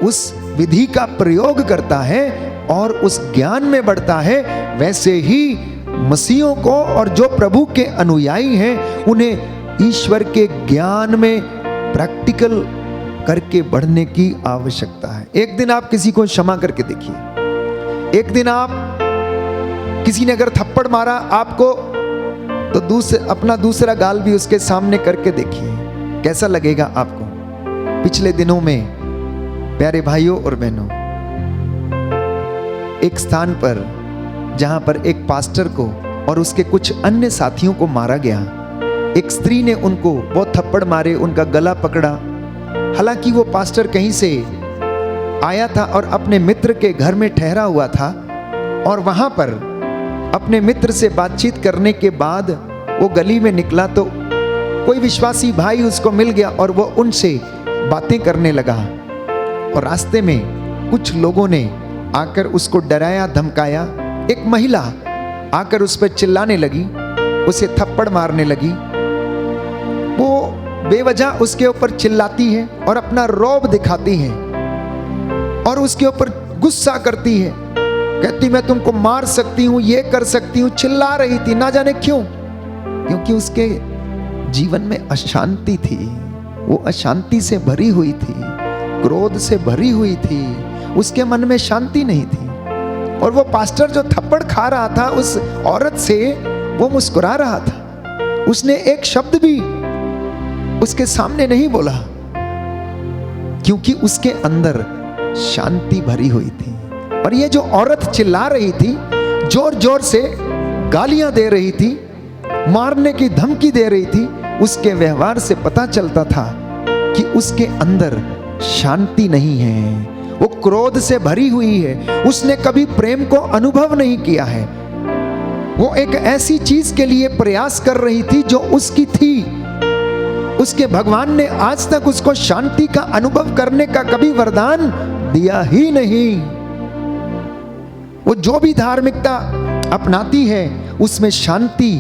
उस विधि का प्रयोग करता है और उस ज्ञान में बढ़ता है, वैसे ही मसीहों को और जो प्रभु के अनुयायी हैं, उन्हें ईश्वर के ज्ञान में प्रैक्टिकल करके बढ़ने की आवश्यकता है। एक दिन आप किसी को क्षमा करके देखिए। एक दिन आप, किसी ने अगर थप्पड़ मारा आपको, तो अपना दूसरा गाल भी उसके सामने करके देखिए, कैसा लगेगा आपको। पिछले दिनों में प्यारे भाइयों और बहनों, एक स्थान पर जहां पर एक पास्टर को और उसके कुछ अन्य साथियों को मारा गया, एक स्त्री ने उनको बहुत थप्पड़ मारे, उनका गला पकड़ा। हालांकि वो पास्टर कहीं से आया था और अपने मित्र के घर में ठहरा हुआ था, और वहां पर अपने मित्र से बातचीत करने के बाद वो गली में निकला तो कोई विश्वासी भाई उसको मिल गया और वो उनसे बातें करने लगा। और रास्ते में कुछ लोगों ने आकर उसको डराया धमकाया। एक महिला आकर उस पर चिल्लाने लगी, उसे थप्पड़ मारने लगी। वो बेवजह उसके ऊपर चिल्लाती है और अपना रौब दिखाती है और उसके ऊपर गुस्सा करती है, कहती मैं तुमको मार सकती हूं, ये कर सकती हूं, चिल्ला रही थी। ना जाने क्यों, क्योंकि उसके जीवन में अशांति थी, वो अशांति से भरी हुई थी, क्रोध से भरी हुई थी, उसके मन में शांति नहीं थी। और वो पास्टर जो थप्पड़ खा रहा था उस औरत से, वो मुस्कुरा रहा था, उसने एक शब्द भी उसके सामने नहीं बोला, क्योंकि उसके अंदर शांति भरी हुई थी। और ये जो औरत चिल्ला रही थी, जोर जोर से गालियां दे रही थी, मारने की धमकी दे रही थी, उसके व्यवहार से पता चलता था कि उसके अंदर शांति नहीं है, वो क्रोध से भरी हुई है, उसने कभी प्रेम को अनुभव नहीं किया है। वो एक ऐसी चीज के लिए प्रयास कर रही थी जो उसकी थी, उसके भगवान ने आज तक उसको शांति का अनुभव करने का कभी वरदान दिया ही नहीं। वो जो भी धार्मिकता अपनाती है उसमें शांति,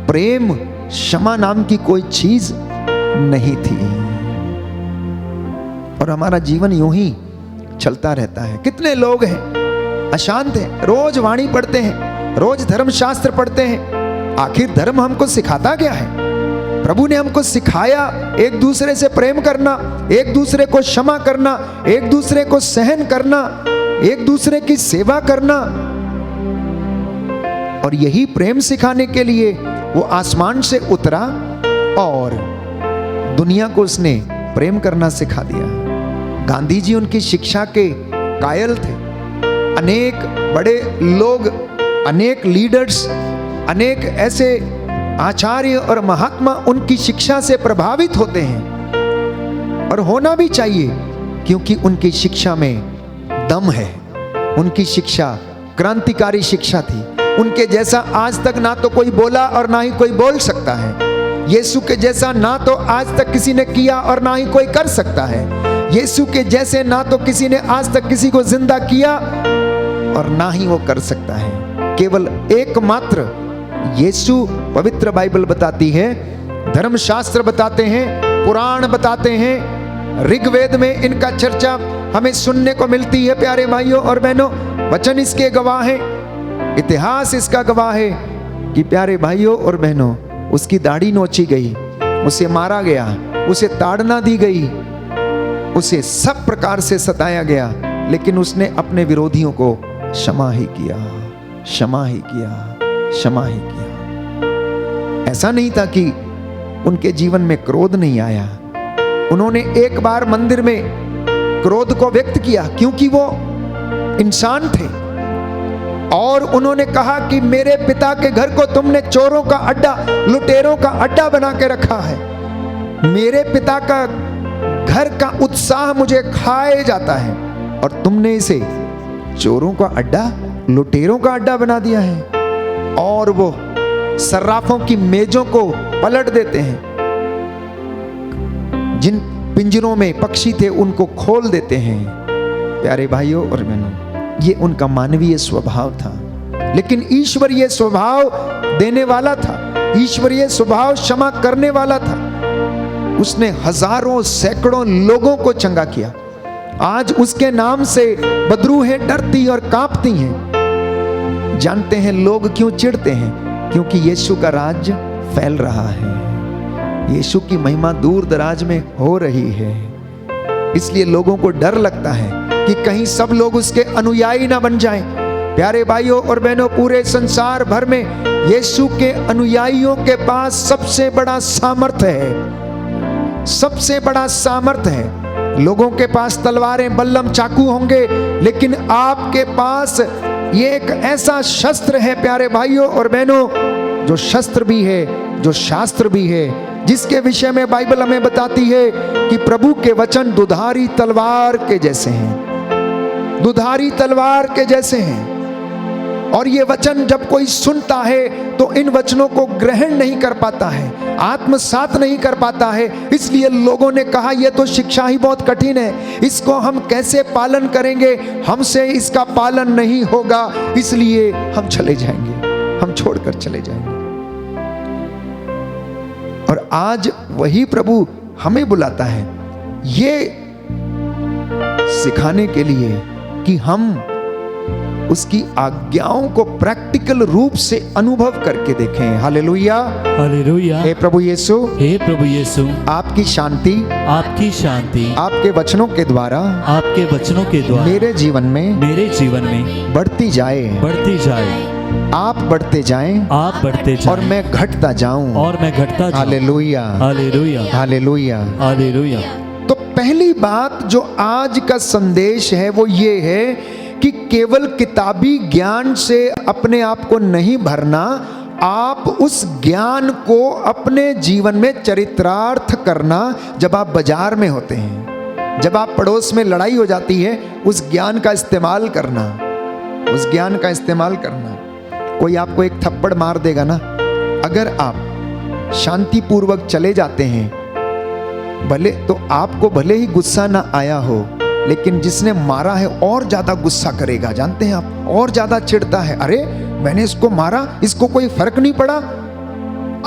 प्रेम, क्षमा नाम की कोई चीज नहीं थी। और हमारा जीवन यूं ही चलता रहता है। कितने लोग हैं अशांत हैं, रोज वाणी पढ़ते हैं, रोज धर्मशास्त्र पढ़ते हैं, आखिर धर्म हमको सिखाता क्या है? प्रभु ने हमको सिखाया एक दूसरे से प्रेम करना, एक दूसरे को क्षमा करना, एक दूसरे को सहन करना, एक दूसरे की सेवा करना। और यही प्रेम सिखाने के लिए वो आसमान से उतरा और दुनिया को उसने प्रेम करना सिखा दिया। गांधी जी उनकी शिक्षा के कायल थे। अनेक बड़े लोग, अनेक लीडर्स, अनेक ऐसे आचार्य और महात्मा उनकी शिक्षा से प्रभावित होते हैं, और होना भी चाहिए, क्योंकि उनकी शिक्षा में दम है। उनकी शिक्षा क्रांतिकारी शिक्षा थी। उनके जैसा आज तक ना तो कोई बोला और ना ही कोई बोल सकता है। यीशु के जैसा ना तो आज तक किसी ने किया और ना ही कोई कर सकता है। यीशु के जैसे ना तो किसी ने आज तक किसी को जिंदा किया और ना ही वो कर सकता है। केवल एकमात्र यीशु, पवित्र बाइबल बताती है, धर्मशास्त्र बताते हैं, पुराण बताते हैं, ऋग्वेद में इनका चर्चा हमें सुनने को मिलती है। प्यारे भाइयों और बहनों, वचन इसके गवाह है, इतिहास इसका गवाह है कि प्यारे भाइयों और बहनों, उसकी दाढ़ी नोची गई, उसे मारा गया, उसे ताड़ना दी गई, उसे सब प्रकार से सताया गया, लेकिन उसने अपने विरोधियों को क्षमा ही किया, क्षमा ही किया, क्षमा ही किया। ऐसा नहीं था कि उनके जीवन में क्रोध नहीं आया। उन्होंने एक बार मंदिर में क्रोध को व्यक्त किया, क्योंकि वो इंसान थे, और उन्होंने कहा कि मेरे पिता के घर को तुमने चोरों का अड्डा, लुटेरों का अड्डा बना के रखा है। मेरे पिता का घर का उत्साह मुझे खाए जाता है, और तुमने इसे चोरों का अड्डा, लुटेरों का अड्डा बना दिया है। और वो सर्राफों की मेजों को पलट देते हैं, जिन पिंजरों में पक्षी थे उनको खोल देते हैं। प्यारे भाइयों और बहनों, ये उनका मानवीय स्वभाव था, लेकिन ईश्वरीय स्वभाव देने वाला था, ईश्वरीय स्वभाव क्षमा करने वाला था। उसने हजारों सैकड़ों लोगों को चंगा किया। आज उसके नाम से बदरूहें डरती और कांपती हैं। जानते हैं लोग क्यों चिढ़ते हैं? क्योंकि यीशु का राज्य फैल रहा है, यीशु की महिमा दूर दराज में हो रही है। इसलिए लोगों को डर लगता है कि कहीं सब लोग उसके अनुयायी ना बन जाएं। प्यारे भाइयों और बहनों, पूरे संसार भर में यीशु के अनुयायियों के पास सबसे बड़ा सामर्थ्य है, सबसे बड़ा सामर्थ्य है। लोगों के पास तलवारें, बल्लम, चाकू होंगे, लेकिन आपके पास ये एक ऐसा शस्त्र है प्यारे भाइयों और बहनों, जो शस्त्र भी है, जो शास्त्र भी है, जिसके विषय में बाइबल हमें बताती है कि प्रभु के वचन दुधारी तलवार के जैसे हैं, दुधारी तलवार के जैसे हैं। और ये वचन जब कोई सुनता है तो इन वचनों को ग्रहण नहीं कर पाता है, आत्मसात नहीं कर पाता है। इसलिए लोगों ने कहा यह तो शिक्षा ही बहुत कठिन है, इसको हम कैसे पालन करेंगे, हमसे इसका पालन नहीं होगा, इसलिए हम चले जाएंगे, हम छोड़कर चले जाएंगे। और आज वही प्रभु हमें बुलाता है ये सिखाने के लिए कि हम उसकी आज्ञाओं को प्रैक्टिकल रूप से अनुभव करके देखें। हालेलुया, हालेलुया। हे प्रभु यीशु, हे प्रभु यीशु, आपकी शांति आपके वचनों के द्वारा आपके वचनों के द्वारा मेरे जीवन में बढ़ती जाए। आप बढ़ते जाएं और मैं घटता जाऊं। हालेलुया, हालेलुया, हालेलुया, हालेलुया। तो पहली बात जो आज का संदेश है वो ये है कि केवल किताबी ज्ञान से अपने आप को नहीं भरना, आप उस ज्ञान को अपने जीवन में चरितार्थ करना। जब आप बाजार में होते हैं, जब आप पड़ोस में लड़ाई हो जाती है, उस ज्ञान का इस्तेमाल करना, उस ज्ञान का इस्तेमाल करना। कोई आपको एक थप्पड़ मार देगा ना, अगर आप शांतिपूर्वक चले जाते हैं, भले तो आपको भले ही गुस्सा ना आया हो, लेकिन जिसने मारा है और ज्यादा गुस्सा करेगा, जानते हैं आप, और ज्यादा चिढ़ता है। अरे मैंने इसको मारा, इसको कोई फर्क नहीं पड़ा।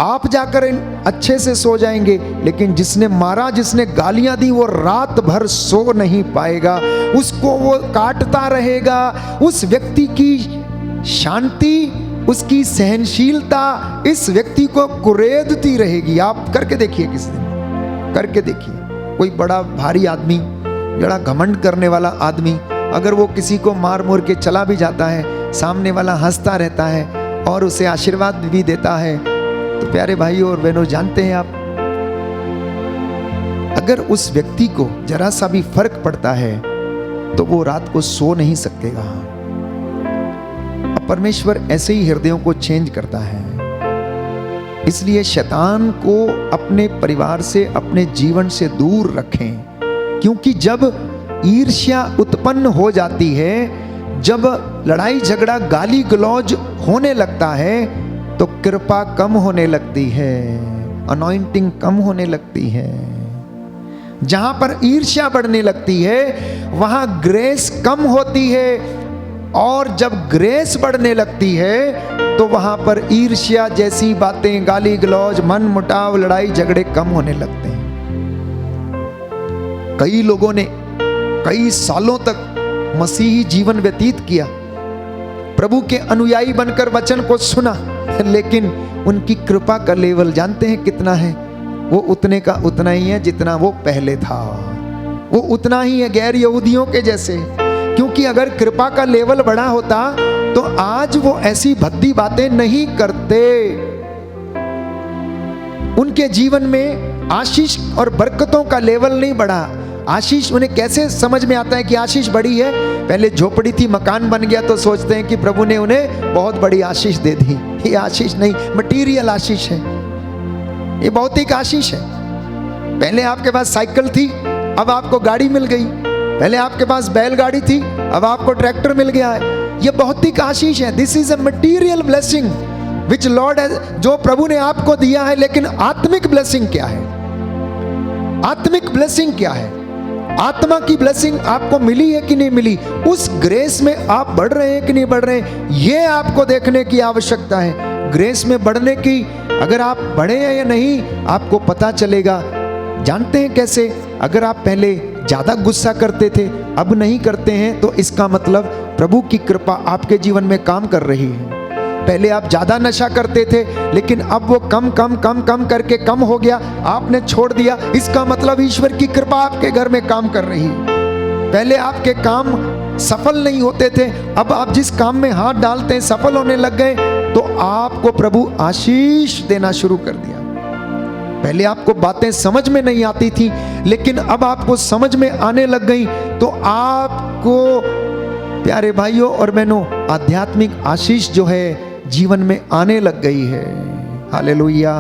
आप जाकर अच्छे से सो जाएंगे, लेकिन जिसने मारा, जिसने गालियां दी, वो रात भर सो नहीं पाएगा, उसको वो काटता रहेगा। उस व्यक्ति की शांति, उसकी सहनशीलता इस व्यक्ति को कुरेदती रहेगी। आप करके देखिए, किसी दिन करके देखिए। कोई बड़ा भारी आदमी, बड़ा घमंड करने वाला आदमी, अगर वो किसी को मार मोर के चला भी जाता है, सामने वाला हंसता रहता है और उसे आशीर्वाद भी देता है, तो प्यारे भाइयों और बहनों, जानते हैं आप, अगर उस व्यक्ति को जरा सा भी फर्क पड़ता है तो वो रात को सो नहीं सकेगा। परमेश्वर ऐसे ही हृदयों को चेंज करता है। इसलिए शैतान को अपने परिवार से, अपने जीवन से दूर रखें, क्योंकि जब ईर्ष्या उत्पन्न हो जाती है, जब लड़ाई झगड़ा गाली गलौज होने लगता है, तो कृपा कम होने लगती है, अनॉइंटिंग कम होने लगती है। जहां पर ईर्ष्या बढ़ने लगती है वहां ग्रेस कम होती है, और जब ग्रेस बढ़ने लगती है तो वहां पर ईर्ष्या जैसी बातें, गाली गलौज, मन मुटाव, लड़ाई झगड़े कम होने लगते हैं। कई लोगों ने कई सालों तक मसीही जीवन व्यतीत किया, प्रभु के अनुयायी बनकर वचन को सुना, लेकिन उनकी कृपा का लेवल जानते हैं कितना है? वो उतने का उतना ही है जितना वो पहले था। वो उतना ही है, गैर यहूदियों के जैसे। क्योंकि अगर कृपा का लेवल बढ़ा होता तो आज वो ऐसी भद्दी बातें नहीं करते। उनके जीवन में आशीष और बरकतों का लेवल नहीं बढ़ा। आशीष उन्हें कैसे समझ में आता है कि आशीष बड़ी है? पहले झोपड़ी थी, मकान बन गया तो सोचते हैं कि प्रभु ने उन्हें बहुत बड़ी आशीष दे दी। ये आशीष नहीं, मटीरियल आशीष है, ये भौतिक आशीष है। पहले आपके पास साइकिल थी, अब आपको गाड़ी मिल गई। पहले आपके पास बैलगाड़ी थी, अब आपको ट्रैक्टर मिल गया है। ये भौतिक आशीष है। This is a material blessing which lord has, जो प्रभु ने आपको दिया है। लेकिन आत्मिक ब्लेसिंग क्या है? आत्मिक ब्लेसिंग क्या है? आत्मा की ब्लेसिंग आपको मिली है कि नहीं मिली? उस ग्रेस में आप बढ़ रहे हैं कि नहीं बढ़ रहे हैं, ये आपको देखने की आवश्यकता है। ग्रेस में बढ़ने की, अगर आप बढ़े हैं या नहीं, आपको पता चलेगा। जानते हैं कैसे? अगर आप पहले ज्यादा गुस्सा करते थे, अब नहीं करते हैं, तो इसका मतलब प्रभु की कृपा आपके जीवन में काम कर रही है। पहले आप ज्यादा नशा करते थे, लेकिन अब वो कम कम कम कम करके कम हो गया, आपने छोड़ दिया, इसका मतलब ईश्वर की कृपा आपके घर में काम कर रही है। पहले आपके काम सफल नहीं होते थे, अब आप जिस काम में हाथ डालते हैं सफल होने लग गए, तो आपको प्रभु आशीष देना शुरू कर दिया। पहले आपको बातें समझ में नहीं आती थी, लेकिन अब आपको समझ में आने लग गई, तो आपको प्यारे भाइयों और बहनों आध्यात्मिक आशीष जो है जीवन में आने लग गई है। हालेलुया,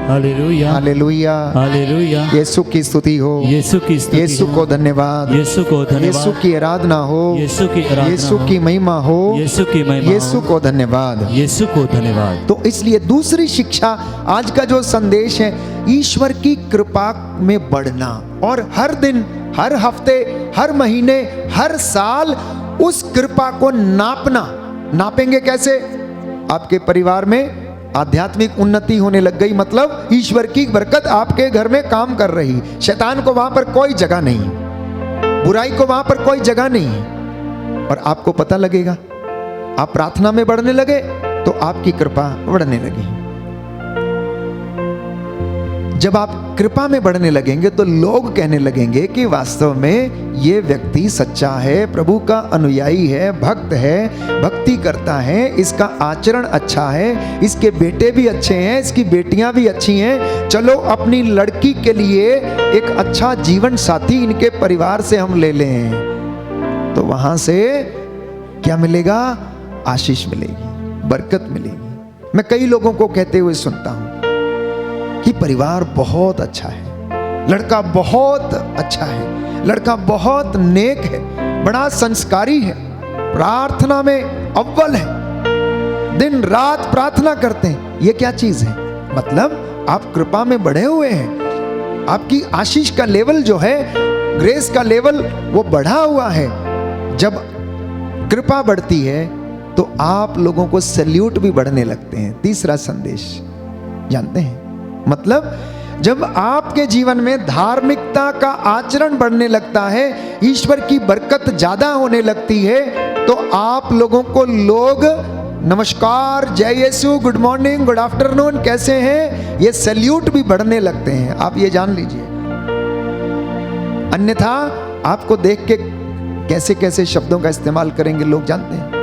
हालेलुया, हालेलुया, हालेलुया। यीशु की स्तुति हो, यीशु की स्तुति यीशु हो, को धन्यवाद, यीशु को धन्यवाद, यीशु की आराधना हो, यीशु की आराधना यीशु हो, की महिमा हो, यीशु की महिमा यीशु हो, को धन्यवाद, यीशु को धन्यवाद। तो इसलिए दूसरी शिक्षा, आज का जो संदेश है, ईश्वर की कृपा में बढ़ना, और हर दिन, हर हफ्ते, हर महीने, हर साल उस कृपा को नापना। नापेंगे कैसे? आपके परिवार में आध्यात्मिक उन्नति होने लग गई, मतलब ईश्वर की बरकत आपके घर में काम कर रही। शैतान को वहां पर कोई जगह नहीं, बुराई को वहां पर कोई जगह नहीं। और आपको पता लगेगा, आप प्रार्थना में बढ़ने लगे तो आपकी कृपा बढ़ने लगी। जब आप कृपा में बढ़ने लगेंगे तो लोग कहने लगेंगे कि वास्तव में ये व्यक्ति सच्चा है, प्रभु का अनुयायी है, भक्त है, भक्ति करता है, इसका आचरण अच्छा है, इसके बेटे भी अच्छे हैं, इसकी बेटियां भी अच्छी हैं, चलो अपनी लड़की के लिए एक अच्छा जीवन साथी इनके परिवार से हम ले लें। तो वहां से क्या मिलेगा? आशीष मिलेगी, बरकत मिलेगी। मैं कई लोगों को कहते हुए सुनता हूं कि परिवार बहुत अच्छा है, लड़का बहुत अच्छा है, लड़का बहुत नेक है, बड़ा संस्कारी है, प्रार्थना में अव्वल है, दिन रात प्रार्थना करते हैं। ये क्या चीज है? मतलब आप कृपा में बढ़े हुए हैं, आपकी आशीष का लेवल जो है, ग्रेस का लेवल वो बढ़ा हुआ है। जब कृपा बढ़ती है तो आप लोगों को सैल्यूट भी बढ़ने लगते हैं। तीसरा संदेश जानते हैं, मतलब जब आपके जीवन में धार्मिकता का आचरण बढ़ने लगता है, ईश्वर की बरकत ज्यादा होने लगती है, तो आप लोगों को लोग नमस्कार, जय यीशु, गुड मॉर्निंग, गुड आफ्टरनून, कैसे हैं, ये सैल्यूट भी बढ़ने लगते हैं। आप ये जान लीजिए। अन्यथा आपको देख के कैसे कैसे शब्दों का इस्तेमाल करेंगे लोग, जानते हैं।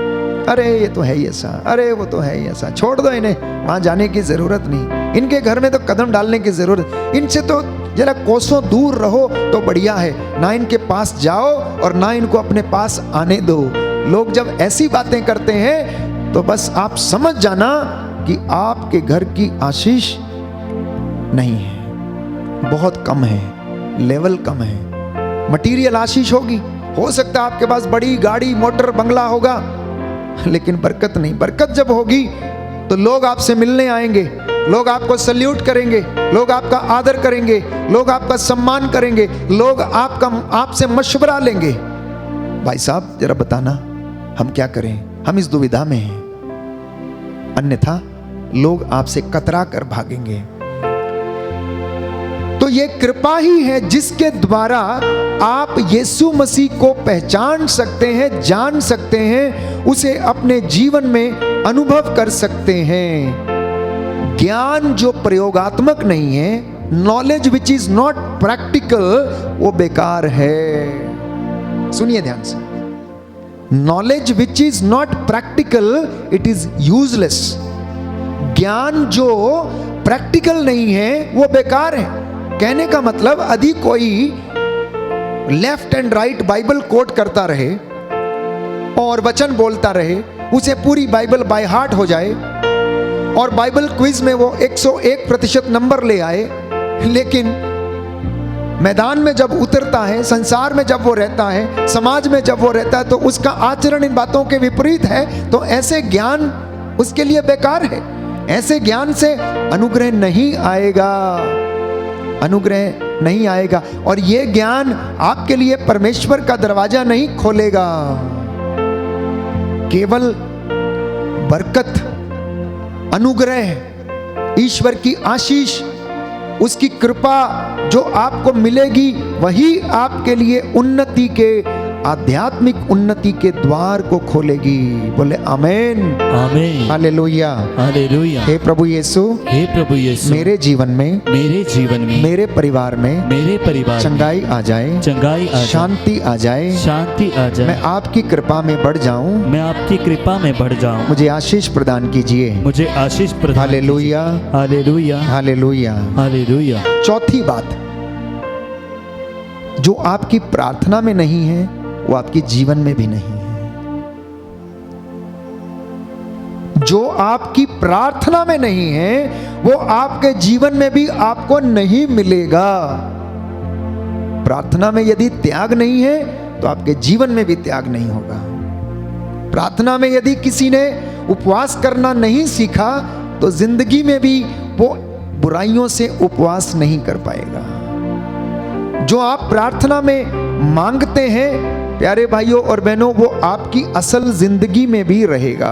अरे ये तो है ही ऐसा, अरे वो तो है ही ऐसा, छोड़ दो इन्हें, वहां जाने की जरूरत नहीं, इनके घर में तो कदम डालने की जरूरत, इनसे तो जरा कोसों दूर रहो तो बढ़िया है, ना इनके पास जाओ और ना इनको अपने पास आने दो। लोग जब ऐसी बातें करते हैं तो बस आप समझ जाना कि आपके घर की आशीष नहीं है, बहुत कम है, लेवल कम है। मटीरियल आशीष होगी, हो सकता है आपके पास बड़ी गाड़ी, मोटर, बंगला होगा, लेकिन बरकत नहीं। बरकत जब होगी तो लोग आपसे मिलने आएंगे, लोग आपको सल्यूट करेंगे, लोग आपका आदर करेंगे, लोग आपका सम्मान करेंगे, लोग आपसे मशवरा लेंगे। भाई साहब जरा बताना हम क्या करें, हम इस दुविधा में हैं। अन्यथा लोग आपसे कतरा कर भागेंगे। तो ये कृपा ही है जिसके द्वारा आप यीशु मसीह को पहचान सकते हैं, जान सकते हैं, उसे अपने जीवन में अनुभव कर सकते हैं। ज्ञान जो प्रयोगात्मक नहीं है, knowledge which is not practical, वो बेकार है। सुनिए ध्यान से, knowledge which is not practical, it is useless. ज्ञान जो प्रैक्टिकल नहीं है वो बेकार है। कहने का मतलब यदि कोई left and right Bible quote करता रहे और वचन बोलता रहे, उसे पूरी बाइबल बाय हार्ट हो जाए और बाइबल क्विज में वो 101% नंबर ले आए, लेकिन मैदान में जब उतरता है, संसार में जब वो रहता है, समाज में जब वो रहता है, तो उसका आचरण इन बातों के विपरीत है, तो ऐसे ज्ञान उसके लिए बेकार है। ऐसे ज्ञान से अनुग्रह नहीं आएगा, अनुग्रह नहीं आएगा, और ये ज्ञान आपके लिए परमेश्वर का दरवाजा नहीं खोलेगा। केवल बरकत, अनुग्रह, ईश्वर की आशीष, उसकी कृपा जो आपको मिलेगी, वही आपके लिए उन्नति के, आध्यात्मिक उन्नति के द्वार को खोलेगी। बोले आमेन, आमेन, हालेलुया, हालेलुया। हे प्रभु यीशु, हे प्रभु यीशु, मेरे जीवन में, मेरे परिवार में, चंगाई आ जाए, चंगाई आ जाए, शांति आ जाए, शांति आ जाए। मैं आपकी कृपा में बढ़ जाऊं, मैं आपकी कृपा में बढ़ जाऊं। मुझे आशीष प्रदान कीजिए, मुझे आशीष प्रदान। हालेलुया, हालेलुया, हालेलुया, हालेलुया। चौथी बात, जो आपकी प्रार्थना में नहीं है वो आपके जीवन में भी नहीं है। जो आपकी प्रार्थना में नहीं है वो आपके जीवन में भी आपको नहीं मिलेगा। प्रार्थना में यदि त्याग नहीं है तो आपके जीवन में भी त्याग नहीं होगा। प्रार्थना में यदि किसी ने उपवास करना नहीं सीखा तो जिंदगी में भी वो बुराइयों से उपवास नहीं कर पाएगा। जो आप प्रार्थना में मांगते हैं प्यारे भाइयों और बहनों, वो आपकी असल जिंदगी में भी रहेगा।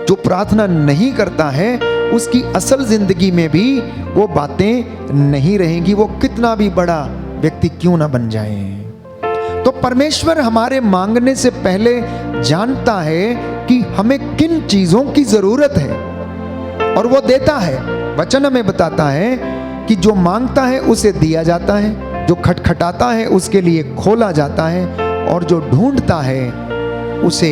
जो प्रार्थना नहीं करता है उसकी असल जिंदगी में भी वो बातें नहीं रहेंगी, वो कितना भी बड़ा व्यक्ति क्यों ना बन जाए। तो परमेश्वर हमारे मांगने से पहले जानता है कि हमें किन चीजों की जरूरत है और वो देता है। वचन हमें बताता है कि जो मांगता है उसे दिया जाता है, जो खटखटाता है उसके लिए खोला जाता है, और जो ढूंढता है उसे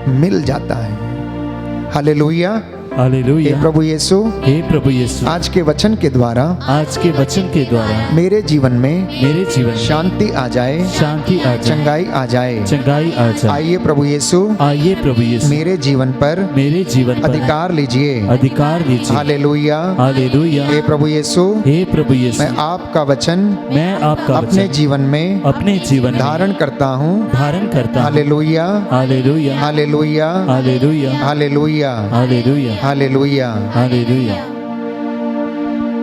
मिल जाता है। हालेलुया। हे हालेलुया। प्रभु यीशु, हे प्रभु यीशु, आज के वचन के द्वारा आज के वचन के द्वारा मेरे जीवन में मेरे जीवन में शांति आ जाए, शांति आ जाए, चंगाई आ जाए। चंगाई आ जाए। आइए प्रभु यीशु, आइए प्रभु यीशु, मेरे जीवन पर मेरे जीवन पर अधिकार लीजिए। अधिकार दीजिए। हालेलुया। हालेलुया। हे प्रभु यीशु, हे प्रभु यीशु, मैं आपका वचन मैं आपका अपने वचन जीवन में अपने जीवन में धारण करता हूँ। धारण करता हूँ। हालेलुया, हालेलुया। हालेलुया, हालेलुया। हालेलुया, हालेलुया। हालेलुया। हालेलुया।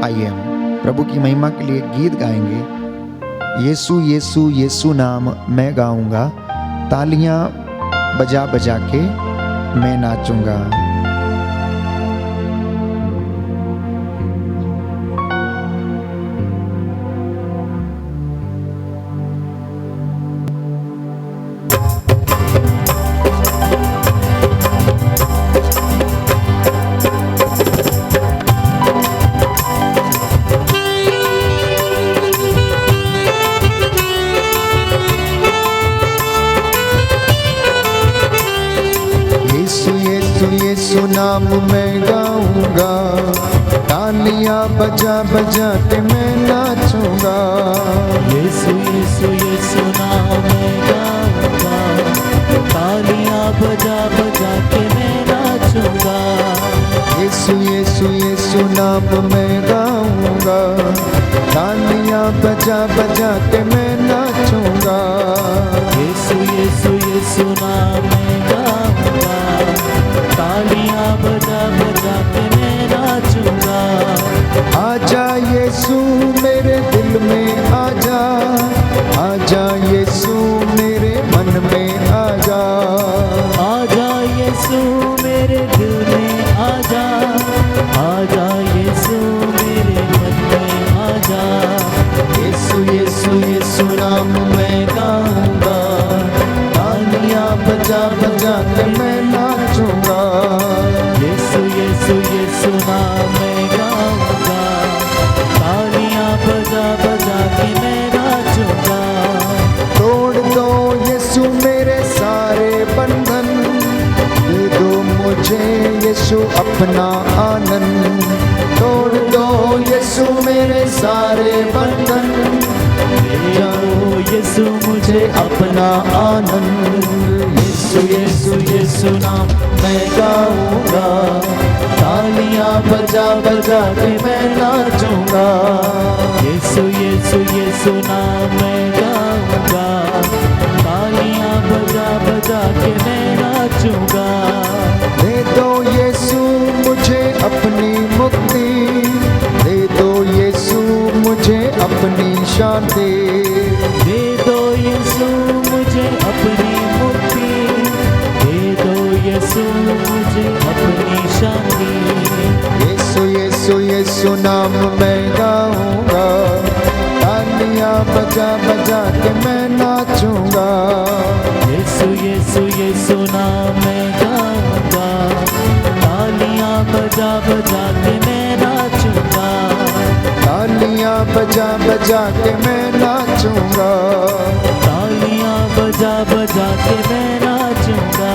आइए हम प्रभु की महिमा के लिए गीत गाएंगे। यीशु यीशु यीशु नाम मैं गाऊंगा, तालियां बजा बजा के मैं नाचूंगा। यीशु नाम मैं गाऊंगा, तालियां बजा बजा के मैं नाचूंगा। यीशु यीशु यीशु नाम मैं गाऊंगा, तालियां बजा बजा के मैं नाचूंगा। यीशु यीशु यीशु नाम मैं गाऊंगा, तालियां बजा बजा के मैं नाचूंगा। यीशु यीशु यीशु नाम मैं गाऊंगा, तालियां बजा बजा के मैं नाचूंगा। आजा यीशु मेरे दिल में आजा, आजा यीशु मेरे मन में आजा। आजा यीशु मेरे दिल में आजा, आजा यीशु मेरे मन में आजा। यीशु यीशु यीशु नाम मैं गाऊंगा, तालियां बजा बजा के मैं नाचूंगा। यीशु यीशु यीशु नाम मैं गाऊंगा, तालियां बजा बजा के मैं नाचूंगा। तोड़ दो यीशु मेरे सारे बंधन, दे दो मुझे यीशु अपना आनंद। तोड़ दो यीशु मेरे सारे बंधन, जाओ यीशु मुझे अपना आनंद। यीशु यीशु यीशु नाम मैं गाऊंगा, तालियां बजा बजा के मैं नाचूंगा। यीशु यीशु यीशु नाम मैं गाऊंगा, तालियां बजा बजा के मैं नाचूंगा। दे दो यीशु मुझे अपनी मुक्ति, दे दो यीशु मुझे अपनी शांति। दे दो यीशु मुझे अपनी मुक्ति, दे दो यीशु मुझे अपनी शांति। यीशु यीशु यीशु नाम मैं गाऊंगा, तालियां बजा बजा के मैं नाचूंगा। यीशु यीशु यीशु नाम मैं गाऊंगा, तालियां बजा बजा के मैं नाचूंगा। तालियां बजा बजा के मैं नाचूंगा। तालियां बजा बजा के मैं नाचूंगा।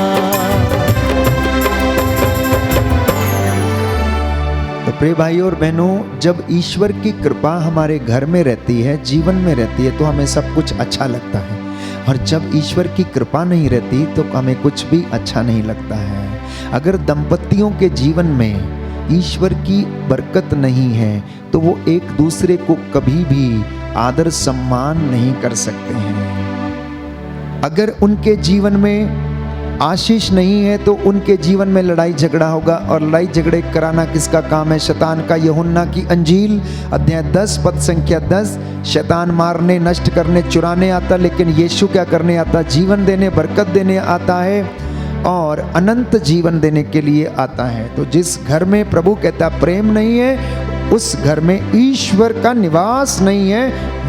तो प्रिय भाइयों और बहनों, जब ईश्वर की कृपा हमारे घर में रहती है, जीवन में रहती है, तो हमें सब कुछ अच्छा लगता है। और जब ईश्वर की कृपा नहीं रहती तो हमें कुछ भी अच्छा नहीं लगता है। अगर दंपतियों के जीवन में ईश्वर की बरकत नहीं है तो वो एक दूसरे को कभी भी आदर सम्मान नहीं कर सकते हैं। अगर उनके जीवन में आशीष नहीं है तो उनके जीवन में लड़ाई झगड़ा होगा, और लड़ाई झगड़े कराना किसका काम है? शैतान का। यूहन्ना की अंजील अध्याय 10 पद संख्या 10, शैतान मारने, नष्ट करने, चुराने आता, लेकिन यीशु क्या करने आता? जीवन देने, बरकत देने आता है। और अनंत जीवन देने के लिए आता है। तो जिस घर में प्रभु कहता प्रेम नहीं है, उस घर में ईश्वर का निवास नहीं है।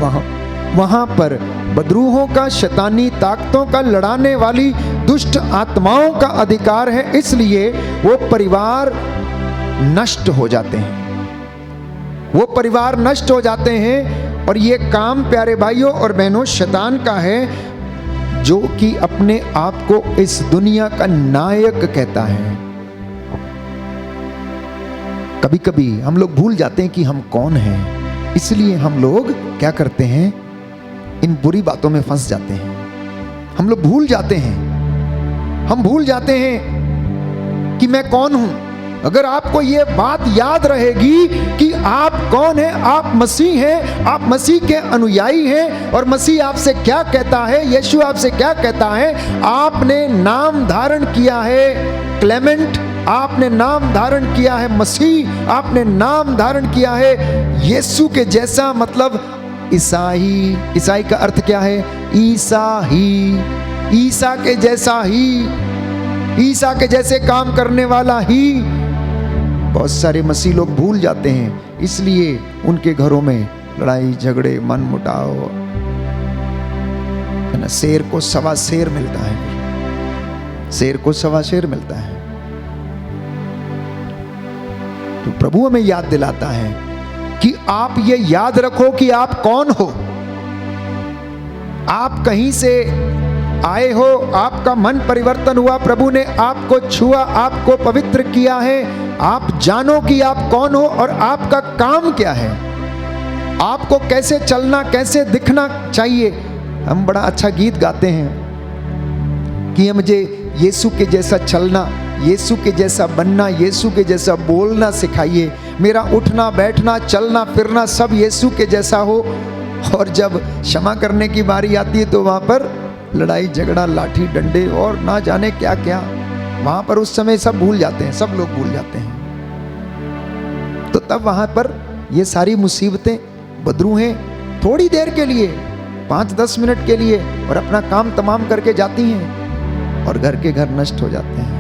वहां पर बदरूहों का, शैतानी ताकतों का, लड़ाने वाली दुष्ट आत्माओं का अधिकार है। इसलिए वो परिवार नष्ट हो जाते हैं, वो परिवार नष्ट हो जाते हैं। और ये काम प्यारे भाइयों और बहनों शैतान का है, जो कि अपने आप को इस दुनिया का नायक कहता है। कभी कभी हम लोग भूल जाते हैं कि हम कौन हैं, इसलिए हम लोग क्या करते हैं, इन बुरी बातों में फंस जाते हैं। हम लोग भूल जाते हैं, हम भूल जाते हैं कि मैं कौन हूं। अगर आपको ये बात याद रहेगी कि आप कौन हैं, आप मसीह हैं, आप मसीह के अनुयायी हैं, और मसीह आपसे क्या कहता है, यीशु आपसे क्या कहता है, आपने नाम धारण किया है क्लेमेंट, आपने नाम धारण किया है मसीह, आपने नाम धारण किया है यीशु के जैसा, मतलब ईसाई। ईसाई का अर्थ क्या है? ईसा ही, ईसा के जैसा ही, ईसा के जैसे काम करने वाला ही। बहुत सारे मसीह लोग भूल जाते हैं, इसलिए उनके घरों में लड़ाई झगड़े, मन मुटाव है ना। शेर को सवा शेर मिलता है, शेर को सवा शेर मिलता है। तो प्रभु हमें याद दिलाता है कि आप ये याद रखो कि आप कौन हो। आप कहीं से आए हो, आपका मन परिवर्तन हुआ, प्रभु ने आपको छुआ, आपको पवित्र किया है। आप जानो कि आप कौन हो और आपका काम क्या है, आपको कैसे चलना, कैसे दिखना चाहिए। हम बड़ा अच्छा गीत गाते हैं कि मुझे यीशु के जैसा चलना, यीशु के जैसा बनना, यीशु के जैसा बोलना सिखाइए। मेरा उठना बैठना चलना फिरना सब यीशु के जैसा हो। और जब क्षमा करने की बारी आती है तो वहां पर लड़ाई झगड़ा, लाठी डंडे और ना जाने क्या क्या, वहां पर उस समय सब भूल जाते हैं, सब लोग भूल जाते हैं। तो तब वहां पर ये सारी मुसीबतें, बदरूहें थोड़ी देर के लिए, 5-10 मिनट के लिए, और अपना काम तमाम करके जाती हैं और घर के घर नष्ट हो जाते हैं।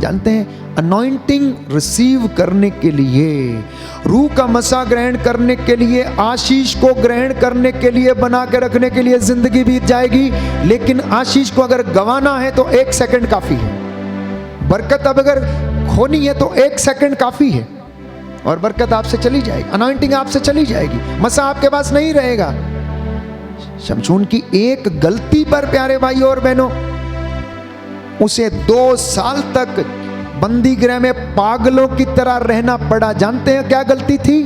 जानते हैं, अनॉइंटिंग रिसीव करने के लिए, रूह का मसा ग्रहण करने के लिए, आशीष को ग्रहण करने के लिए, बना के रखने के लिए जिंदगी बीत जाएगी। लेकिन आशीष को अगर गंवाना है तो 1 सेकंड काफी है। बरकत अब अगर खोनी है तो 1 सेकंड काफी है, और बरकत आपसे चली जाएगी, अनॉइंटिंग आपसे चली जाएगी, मसा आपके पास नहीं रहेगा। शमशून की एक गलती पर प्यारे भाइयों और बहनों, उसे 2 साल तक बंदी गृह में पागलों की तरह रहना पड़ा। जानते हैं क्या गलती थी?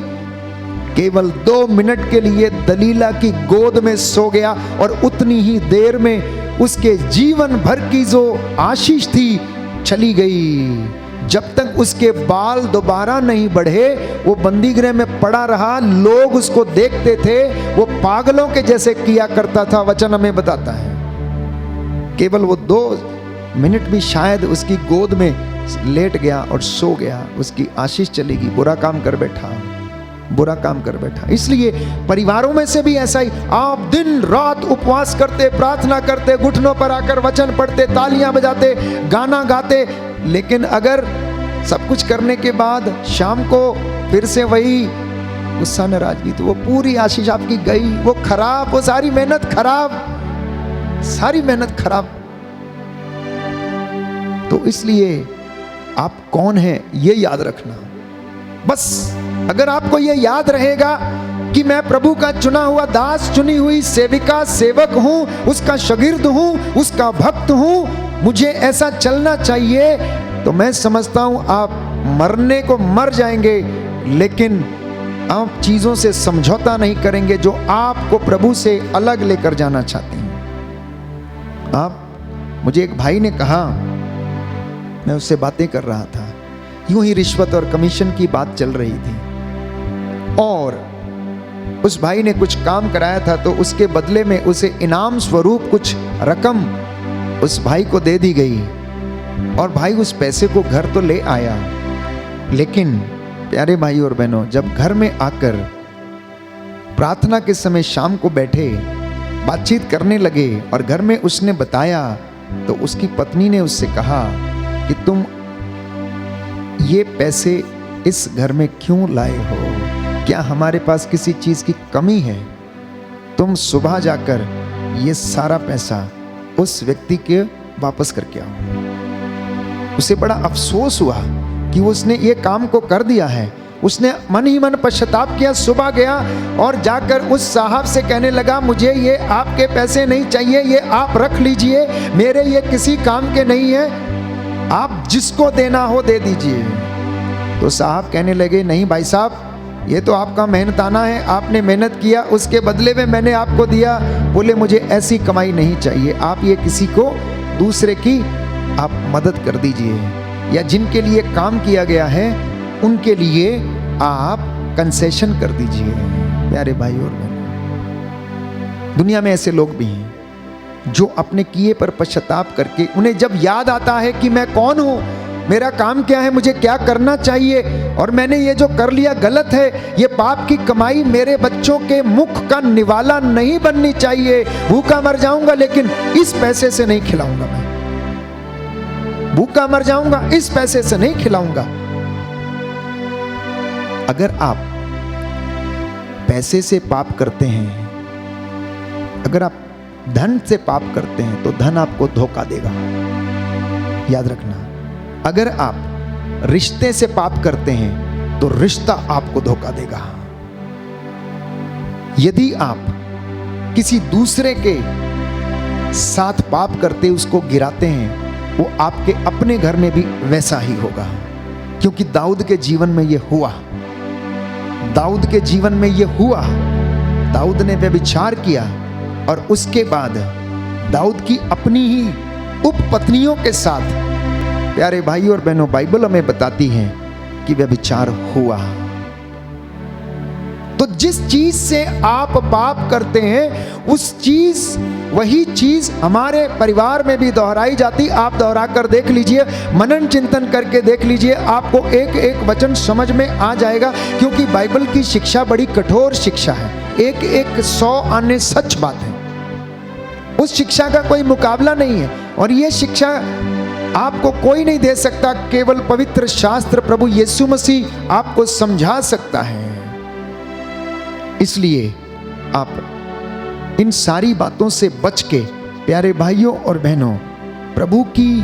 केवल 2 मिनट के लिए दलीला की गोद में सो गया, और उतनी ही देर में उसके जीवन भर की जो आशीष थी चली गई। जब तक उसके बाल दोबारा नहीं बढ़े, वो बंदी गृह में पड़ा रहा। लोग उसको देखते थे, वो पागलों के जैसे किया करता था। वचन हमें बताता है केवल वो 2 मिनट भी शायद उसकी गोद में लेट गया और सो गया, उसकी आशीष चलेगी। बुरा काम कर बैठा, बुरा काम कर बैठा। इसलिए परिवारों में से भी ऐसा ही, आप दिन रात उपवास करते, प्रार्थना करते, घुटनों पर आकर वचन पढ़ते, तालियां बजाते, गाना गाते, लेकिन अगर सब कुछ करने के बाद शाम को फिर से वही गुस्सा नाराजगी, तो वो पूरी आशीष आपकी गई, वो खराब, वो सारी मेहनत खराब, सारी मेहनत खराब। तो इसलिए आप कौन हैं ये याद रखना। बस अगर आपको ये याद रहेगा कि मैं प्रभु का चुना हुआ दास, चुनी हुई सेविका, सेवक हूं, उसका शागिर्द हूं, उसका भक्त हूं, मुझे ऐसा चलना चाहिए, तो मैं समझता हूं आप मरने को मर जाएंगे, लेकिन आप चीजों से समझौता नहीं करेंगे जो आपको प्रभु से अलग लेकर जाना चाहते हैं। मुझे एक भाई ने कहा, मैं उससे बातें कर रहा था, यूं ही रिश्वत और कमीशन की बात चल रही थी, और उस भाई ने कुछ काम कराया था, तो उसके बदले में उसे इनाम स्वरूप कुछ रकम उस भाई को दे दी गई, और भाई उस पैसे को घर तो ले आया। लेकिन प्यारे भाई और बहनों, जब घर में आकर प्रार्थना के समय शाम को बैठे, बातचीत करने लगे, और घर में उसने बताया तो उसकी पत्नी ने उससे कहा कि तुम ये पैसे इस घर में क्यों लाए हो? क्या हमारे पास किसी चीज की कमी है? तुम सुबह जाकर ये सारा पैसा उस व्यक्ति के वापस करके आओ। उसे बड़ा अफसोस हुआ कि उसने ये काम को कर दिया है। उसने मन ही मन पश्चाताप किया, सुबह गया और जाकर उस साहब से कहने लगा, मुझे ये आपके पैसे नहीं चाहिए, ये आप रख लीजिए, मेरे ये किसी काम के नहीं है, आप जिसको देना हो दे दीजिए। तो साहब कहने लगे, नहीं भाई साहब, ये तो आपका मेहनताना है, आपने मेहनत किया, उसके बदले में मैंने आपको दिया। बोले मुझे ऐसी कमाई नहीं चाहिए, आप ये किसी को दूसरे की आप मदद कर दीजिए, या जिनके लिए काम किया गया है उनके लिए आप कंसेशन कर दीजिए। प्यारे भाई और बहनों, दुनिया में ऐसे लोग भी हैं जो अपने किए पर पश्चाताप करके, उन्हें जब याद आता है कि मैं कौन हूं, मेरा काम क्या है, मुझे क्या करना चाहिए, और मैंने ये जो कर लिया गलत है, ये पाप की कमाई मेरे बच्चों के मुख का निवाला नहीं बननी चाहिए, भूखा मर जाऊंगा लेकिन इस पैसे से नहीं खिलाऊंगा, मैं भूखा मर जाऊंगा, इस पैसे से नहीं खिलाऊंगा। अगर आप पैसे से पाप करते हैं, अगर आप धन से पाप करते हैं, तो धन आपको धोखा देगा, याद रखना। अगर आप रिश्ते से पाप करते हैं तो रिश्ता आपको धोखा देगा। यदि आप किसी दूसरे के साथ पाप करते, उसको गिराते हैं, वो आपके अपने घर में भी वैसा ही होगा। क्योंकि दाऊद के जीवन में ये हुआ, दाऊद के जीवन में ये हुआ। दाऊद ने व्यभिचार किया और उसके बाद दाऊद की अपनी ही उपपत्नियों के साथ, प्यारे भाई और बहनों, बाइबल हमें बताती है कि व्यभिचार हुआ। तो जिस चीज से आप पाप करते हैं, उस चीज, वही चीज हमारे परिवार में भी दोहराई जाती। आप दोहरा कर देख लीजिए, मनन चिंतन करके देख लीजिए, आपको एक एक वचन समझ में आ जाएगा। क्योंकि बाइबल की शिक्षा बड़ी कठोर शिक्षा है, एक एक 100 आने सच बात है, उस शिक्षा का कोई मुकाबला नहीं है। और यह शिक्षा आपको कोई नहीं दे सकता, केवल पवित्र शास्त्र प्रभु यीशु मसीह आपको समझा सकता है। इसलिए आप इन सारी बातों से बच के, प्यारे भाइयों और बहनों, प्रभु की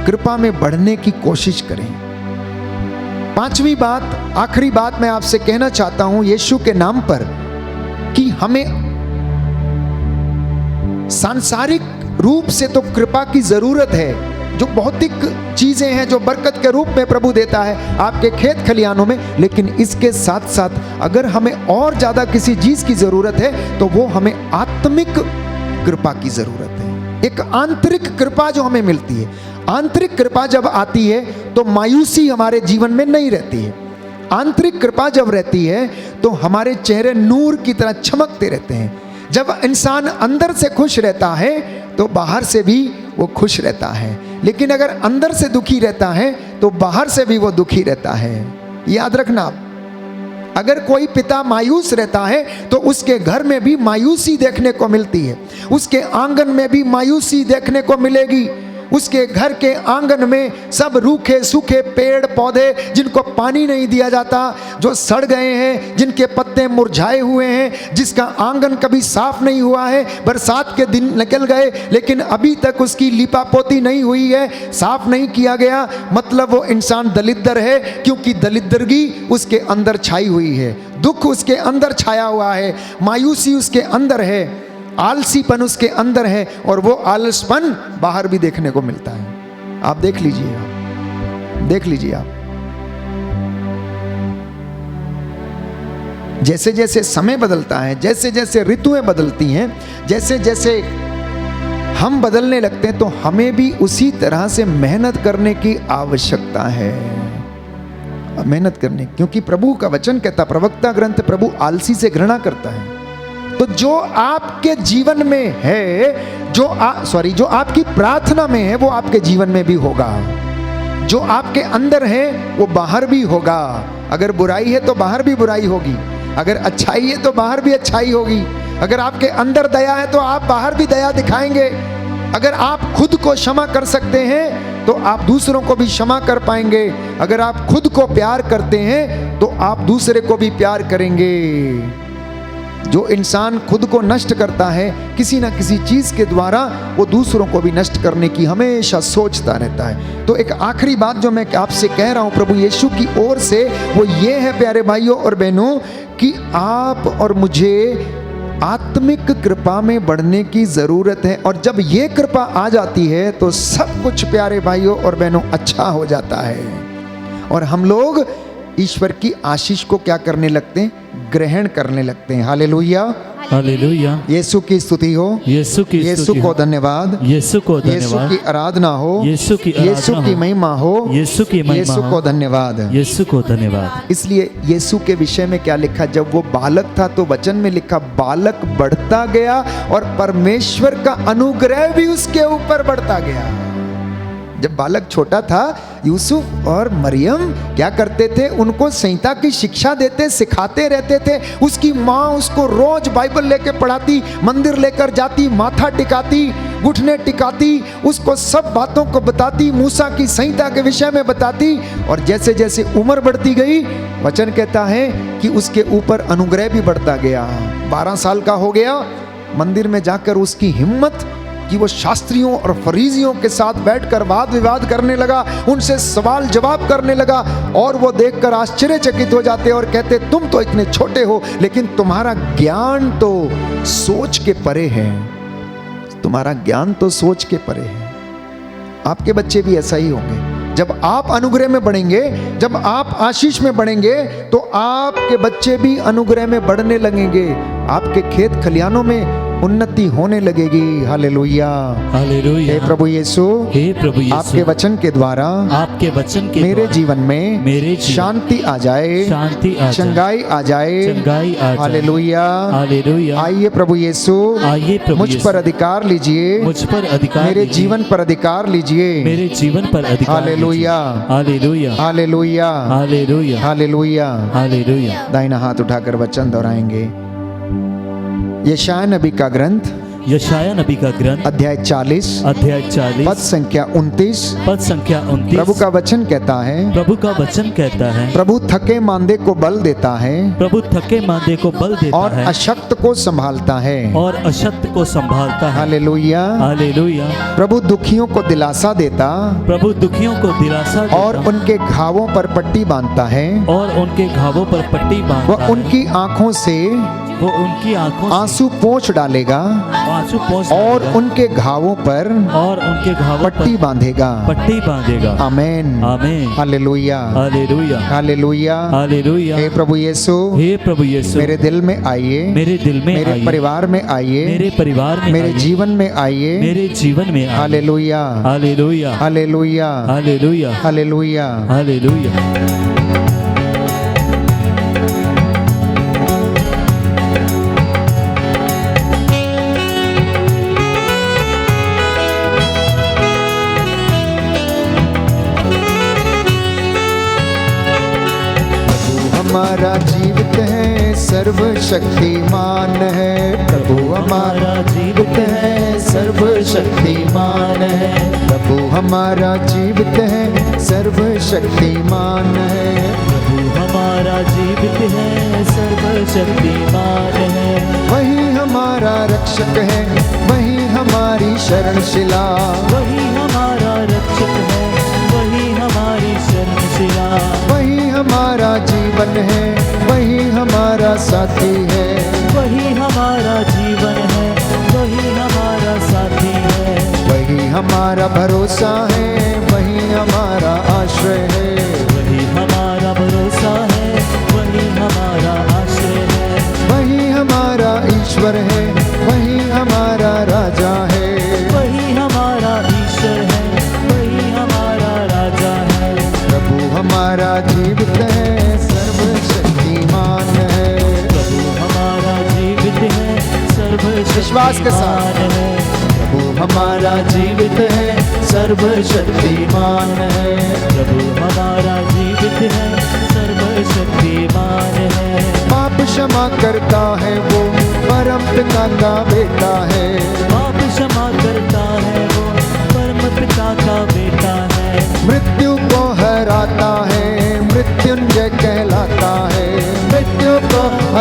कृपा में बढ़ने की कोशिश करें। पांचवी बात, आखिरी बात मैं आपसे कहना चाहता हूं यीशु के नाम पर, कि हमें सांसारिक रूप से तो कृपा की जरूरत है। जो भौतिक चीजें हैं जो बरकत के रूप में प्रभु देता है आपके खेत खलियानों में, लेकिन इसके साथ साथ अगर हमें और ज्यादा किसी चीज की जरूरत है तो वो हमें आत्मिक कृपा की जरूरत है। एक आंतरिक कृपा जो हमें मिलती है। आंतरिक कृपा जब आती है तो मायूसी हमारे जीवन में नहीं रहती है। आंतरिक कृपा जब रहती है तो हमारे चेहरे नूर की तरह चमकते रहते हैं। जब इंसान अंदर से खुश रहता है तो बाहर से भी वो खुश रहता है, लेकिन अगर अंदर से दुखी रहता है तो बाहर से भी वो दुखी रहता है। याद रखना, अगर कोई पिता मायूस रहता है तो उसके घर में भी मायूसी देखने को मिलती है, उसके आंगन में भी मायूसी देखने को मिलेगी। उसके घर के आंगन में सब रूखे सूखे पेड़ पौधे जिनको पानी नहीं दिया जाता, जो सड़ गए हैं, जिनके पत्ते मुरझाए हुए हैं, जिसका आंगन कभी साफ नहीं हुआ है, बरसात के दिन निकल गए लेकिन अभी तक उसकी लिपापोती नहीं हुई है, साफ नहीं किया गया, मतलब वो इंसान दलिद्र है। क्योंकि दलिद्रगी उसके अंदर छाई हुई है, दुख उसके अंदर छाया हुआ है, मायूसी उसके अंदर है, आलसीपन उसके अंदर है, और वो आलसपन बाहर भी देखने को मिलता है। आप देख लीजिए, देख लीजिए आप। जैसे जैसे समय बदलता है, जैसे जैसे ऋतुएं बदलती हैं, जैसे जैसे हम बदलने लगते हैं, तो हमें भी उसी तरह से मेहनत करने की आवश्यकता है। मेहनत करने, क्योंकि प्रभु का वचन कहता, प्रवक्ता ग्रंथ, प्रभु आलसी से घृणा करता है। तो जो आपके जीवन में है, जो आपकी प्रार्थना में है, वो आपके जीवन में भी होगा। जो आपके अंदर है वो बाहर भी होगा। अगर बुराई है तो बाहर भी बुराई होगी, अगर अच्छाई है तो बाहर भी अच्छाई होगी, अगर आपके अंदर दया है तो आप बाहर भी दया दिखाएंगे, अगर आप खुद को क्षमा कर सकते हैं तो आप दूसरों को भी क्षमा कर पाएंगे। अगर आप खुद को प्यार करते हैं तो आप दूसरे को भी प्यार करेंगे। जो इंसान खुद को नष्ट करता है किसी ना किसी चीज के द्वारा, वो दूसरों को भी नष्ट करने की हमेशा सोचता रहता है। तो एक आखिरी बात जो मैं आपसे कह रहा हूं प्रभु यीशु की ओर से, वो ये है प्यारे भाइयों और बहनों, कि आप और मुझे आत्मिक कृपा में बढ़ने की जरूरत है। और जब ये कृपा आ जाती है तो सब कुछ प्यारे भाइयों और बहनों अच्छा हो जाता है, और हम लोग ईश्वर की आशीष को क्या करने लगते हैं? ग्रहण करने लगते हैं। हालेलुया, हालेलुया। यीशु की स्तुति हो, यीशु की यीशु स्तुति को हो, धन्यवाद, यीशु को यीशु धन्यवाद, की आराधना हो, यीशु की आराधना यीशु की हो, महिमा हो, यीशु की महिमा यीशु हो, को धन्यवाद। यीशु को धन्यवाद। इसलिए यीशु के विषय में क्या लिखा? जब वो बालक था तो वचन में लिखा, बालक बढ़ता गया और परमेश्वर का अनुग्रह भी उसके ऊपर बढ़ता गया। जब बालक छोटा था, यूसुफ और मरियम क्या करते थे? उनको संहिता की शिक्षा देते, सिखाते रहते थे। उसकी माँ उसको रोज बाइबल लेके पढ़ाती, मंदिर लेकर जाती, माथा टिकाती, घुटने टिकाती, उसको सब बातों को बताती, मूसा की संहिता के विषय में बताती। और जैसे जैसे उम्र बढ़ती गई, वचन कहता है कि उसके ऊपर अनुग्रह भी बढ़ता गया। 12 साल का हो गया, मंदिर में जाकर उसकी हिम्मत कि वो शास्त्रियों और फरीजियों के साथ बैठकर वाद विवाद करने लगा, उनसे सवाल जवाब करने लगा। और वो देखकर आश्चर्यचकित हो जाते और कहते, तुम तो इतने छोटे हो लेकिन तुम्हारा ज्ञान तो सोच के परे है, तुम्हारा ज्ञान तो सोच के परे है। आपके बच्चे भी ऐसा ही होंगे। जब आप अनुग्रह में बढ़ेंगे, जब आप आशीष में बढ़ेंगे, तो आपके बच्चे भी अनुग्रह में बढ़ने लगेंगे। आपके खेत खलियानों में उन्नति होने लगेगी। हालेलुया, हालेलुया। हे प्रभु यीशु, हे प्रभु यीशु, आपके वचन के द्वारा, आपके वचन के मेरे द्वारा जीवन में मेरे जीवन शांति आ जाए, शांति आ जाए, चंगाई आ जाए, चंगाई आ जाए। Hallelujah, hallelujah. आइए प्रभु यीशु, आइए प्रभु मुझ यीशु, पर अधिकार लीजिए, मुझ पर अधिकार मेरे लीजिए, जीवन पर अधिकार लीजिए। मेरे जीवन पर अधिकार हालेलुया, लीजिए। हालेलुया, हालेलुया, हालेलुया, हालेलुया। हालेलुया। दाहिना हाथ उठाकर वचन दोहराएंगे। यशायाह नबी का ग्रंथ, यशायाह नबी का ग्रंथ, अध्याय 40, अध्याय 40, पद संख्या 29। पद संख्या 29। प्रभु का वचन कहता है, प्रभु का वचन कहता है, प्रभु थके मांदे को बल देता है, प्रभु थके मांदे को बल देता और है, अशक्त को संभालता है। और अशक्त को संभालता है। हालेलुया। हालेलुया। प्रभु दुखियों को दिलासा देता, प्रभु दुखियों को दिलासा देता, और उनके घावों पर पट्टी बांधता है। और उनके घावों पर पट्टी बांधता वह है। उनकी आंखों से वो उनकी आंखों से आंसू पोंछ डालेगा, आंसू पोंछ और डालेगा, उनके घावों पर और उनके घावों पट्टी पर बांधेगा। पट्टी बांधेगा। आमेन, आमीन। हालेलुया, हालेलुया, हालेलुया। हालेलुया। हे प्रभु यीशु, हे प्रभु यीशु, मेरे दिल में आइए, मेरे दिल में मेरे आइए, परिवार में आइए, मेरे परिवार में मेरे आइए, जीवन में आइए। मेरे जीवन में आइए। हालेलुया, हालेलुया, हालेलुया, हालेलुया, हालेलुया। हालेलुया। हमारा जीवित है, सर्वशक्तिमान है। प्रभु हमारा जीवित है, सर्वशक्तिमान है। प्रभु हमारा जीवित है, सर्वशक्तिमान है। प्रभु हमारा जीवित है, सर्वशक्तिमान है। वही हमारा रक्षक है, वही हमारी शरणशिला। वही हमारा रक्षक है, वही हमारी शरणशिला। वही हमारा जीवन है, वही हमारा साथी है। वही हमारा जीवन है, वही हमारा साथी है। वही हमारा भरोसा है, वही हमारा आश्रय है। वही हमारा भरोसा है, वही हमारा आश्रय है। वही हमारा ईश्वर है, वही हमारा राजा है। वही हमारा ईश्वर है, वही हमारा राजा है। प्रभु हमारा जीवित है, सर्वशक्तिमान है। प्रभु हमारा जीवित है, विश्वास के साथ। सर्वशक्तिमान है। प्रभु हमारा जीवित है, सर्वशक्तिमान है। प्रभु हमारा जीवित है, सर्वशक्तिमान है। पाप क्षमा करता है वो, परम पिता का बेटा है। पाप क्षमा करता है,